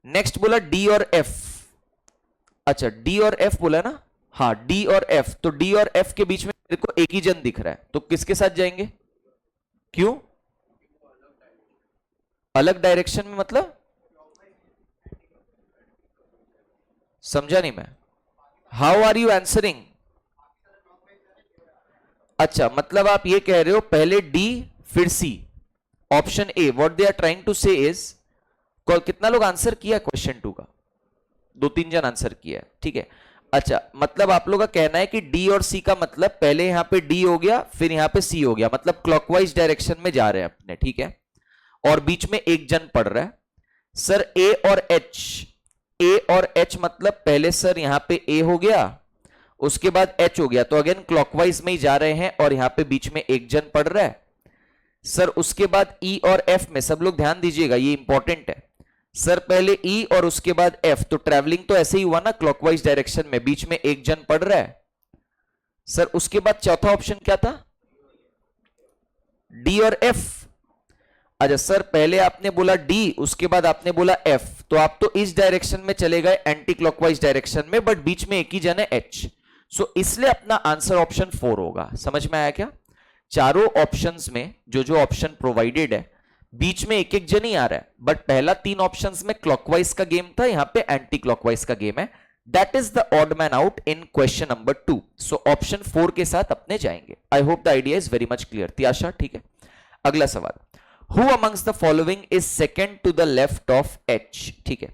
नेक्स्ट बोला डी और एफ, अच्छा डी और एफ बोला ना, हाँ डी और एफ, तो डी और एफ के बीच में मेरे को एक ही जन दिख रहा है, तो किसके साथ जाएंगे? क्यों अलग डायरेक्शन में? मतलब समझा नहीं मैं। How are you answering? अच्छा, मतलब आप ये कह रहे हो पहले डी फिर C, option A. What they are trying to say is, कितना लोग आंसर किया क्वेश्चन 2 का? 2-3 जन आंसर किया, ठीक है। अच्छा, मतलब आप लोग का कहना है कि डी और सी का मतलब पहले यहां पे डी हो गया फिर यहां पे सी हो गया, मतलब क्लॉकवाइज डायरेक्शन में जा रहे हैं अपने, ठीक है, और बीच में एक जन पड़ रहा है। सर ए और एच, ए और एच मतलब पहले सर यहां पे ए हो गया, उसके बाद एच हो गया, तो अगेन क्लॉकवाइज में ही जा रहे हैं और यहां पे बीच में एक जन पढ़ रहा है सर। उसके बाद ई और एफ में सब लोग ध्यान दीजिएगा, ये इंपॉर्टेंट है सर, पहले ई और उसके बाद एफ, तो ट्रैवलिंग तो ऐसे ही हुआ ना क्लॉकवाइज डायरेक्शन में, बीच में एक जन पढ़ रहा है सर। उसके बाद चौथा ऑप्शन क्या था, डी और एफ। अच्छा सर, पहले आपने बोला डी, उसके बाद आपने बोला एफ, तो आप तो इस डायरेक्शन में चले गए एंटी क्लॉकवाइज डायरेक्शन में, बट बीच में एक ही जन है एच, सो इसलिए अपना आंसर ऑप्शन 4 होगा। समझ में आया क्या? चारों ऑप्शंस में जो जो ऑप्शन प्रोवाइडेड है बीच में एक एक जन ही आ रहा है, बट पहला 3 ऑप्शंस में क्लॉकवाइज का गेम था, यहां पे एंटी क्लॉकवाइज का गेम है। That is the odd man out in question number 2, so option 4 के साथ अपने जाएंगे। I hope the idea is very much clear. त्याशा, ठीक है। अगला सवाल, Who amongst the following is second to the left of H? ठीक है,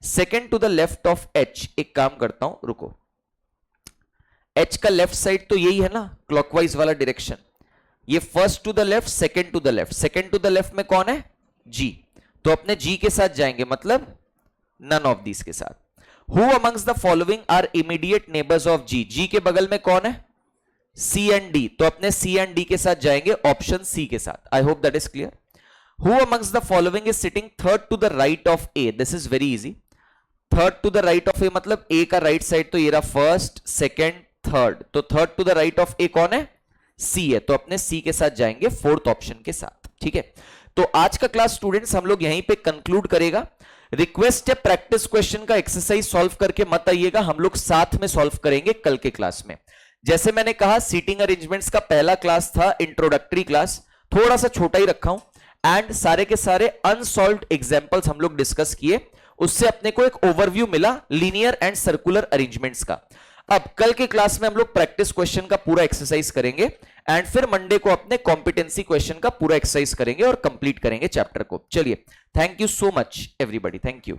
second to the left of H, एक काम करता हूं, रुको। H का लेफ्ट साइड तो यही है ना, क्लॉकवाइज वाला डायरेक्शन, ये first to the left, second to the left, second to the left में कौन है, G, तो अपने G के साथ जाएंगे, मतलब none of these के साथ। Who amongst the following are immediate neighbors of G? G के बगल में कौन है, C and D, तो अपने C and D के साथ जाएंगे ऑप्शन C के साथ। आई hope that is clear. Who amongst the following is sitting third to the right of A? This is very easy. Third to the right of A मतलब A का राइट साइड तो ये रहा फर्स्ट, सेकंड, थर्ड, तो third to the right of A कौन है, C है, तो अपने C के साथ जाएंगे फोर्थ ऑप्शन के साथ। ठीक है, तो आज का क्लास स्टूडेंट्स हम लोग यहीं पे कंक्लूड करेगा। रिक्वेस्ट है प्रैक्टिस क्वेश्चन का एक्सरसाइज सॉल्व करके मत आइएगा, हम लोग साथ में सॉल्व करेंगे कल के क्लास में। जैसे मैंने कहा सीटिंग अरेंजमेंट्स का पहला क्लास था इंट्रोडक्टरी क्लास, थोड़ा सा छोटा ही रखा हूं, एंड सारे के सारे अनसॉल्व्ड एग्जांपल्स हम लोग डिस्कस किए, उससे अपने को एक ओवरव्यू मिला लीनियर एंड सर्कुलर अरेंजमेंट्स का। अब कल के क्लास में हम लोग प्रैक्टिस क्वेश्चन का पूरा एक्सरसाइज करेंगे एंड फिर मंडे को अपने कॉम्पिटेंसी क्वेश्चन का पूरा एक्सरसाइज करेंगे और कंप्लीट करेंगे चैप्टर को। चलिए, thank you so much everybody, thank you.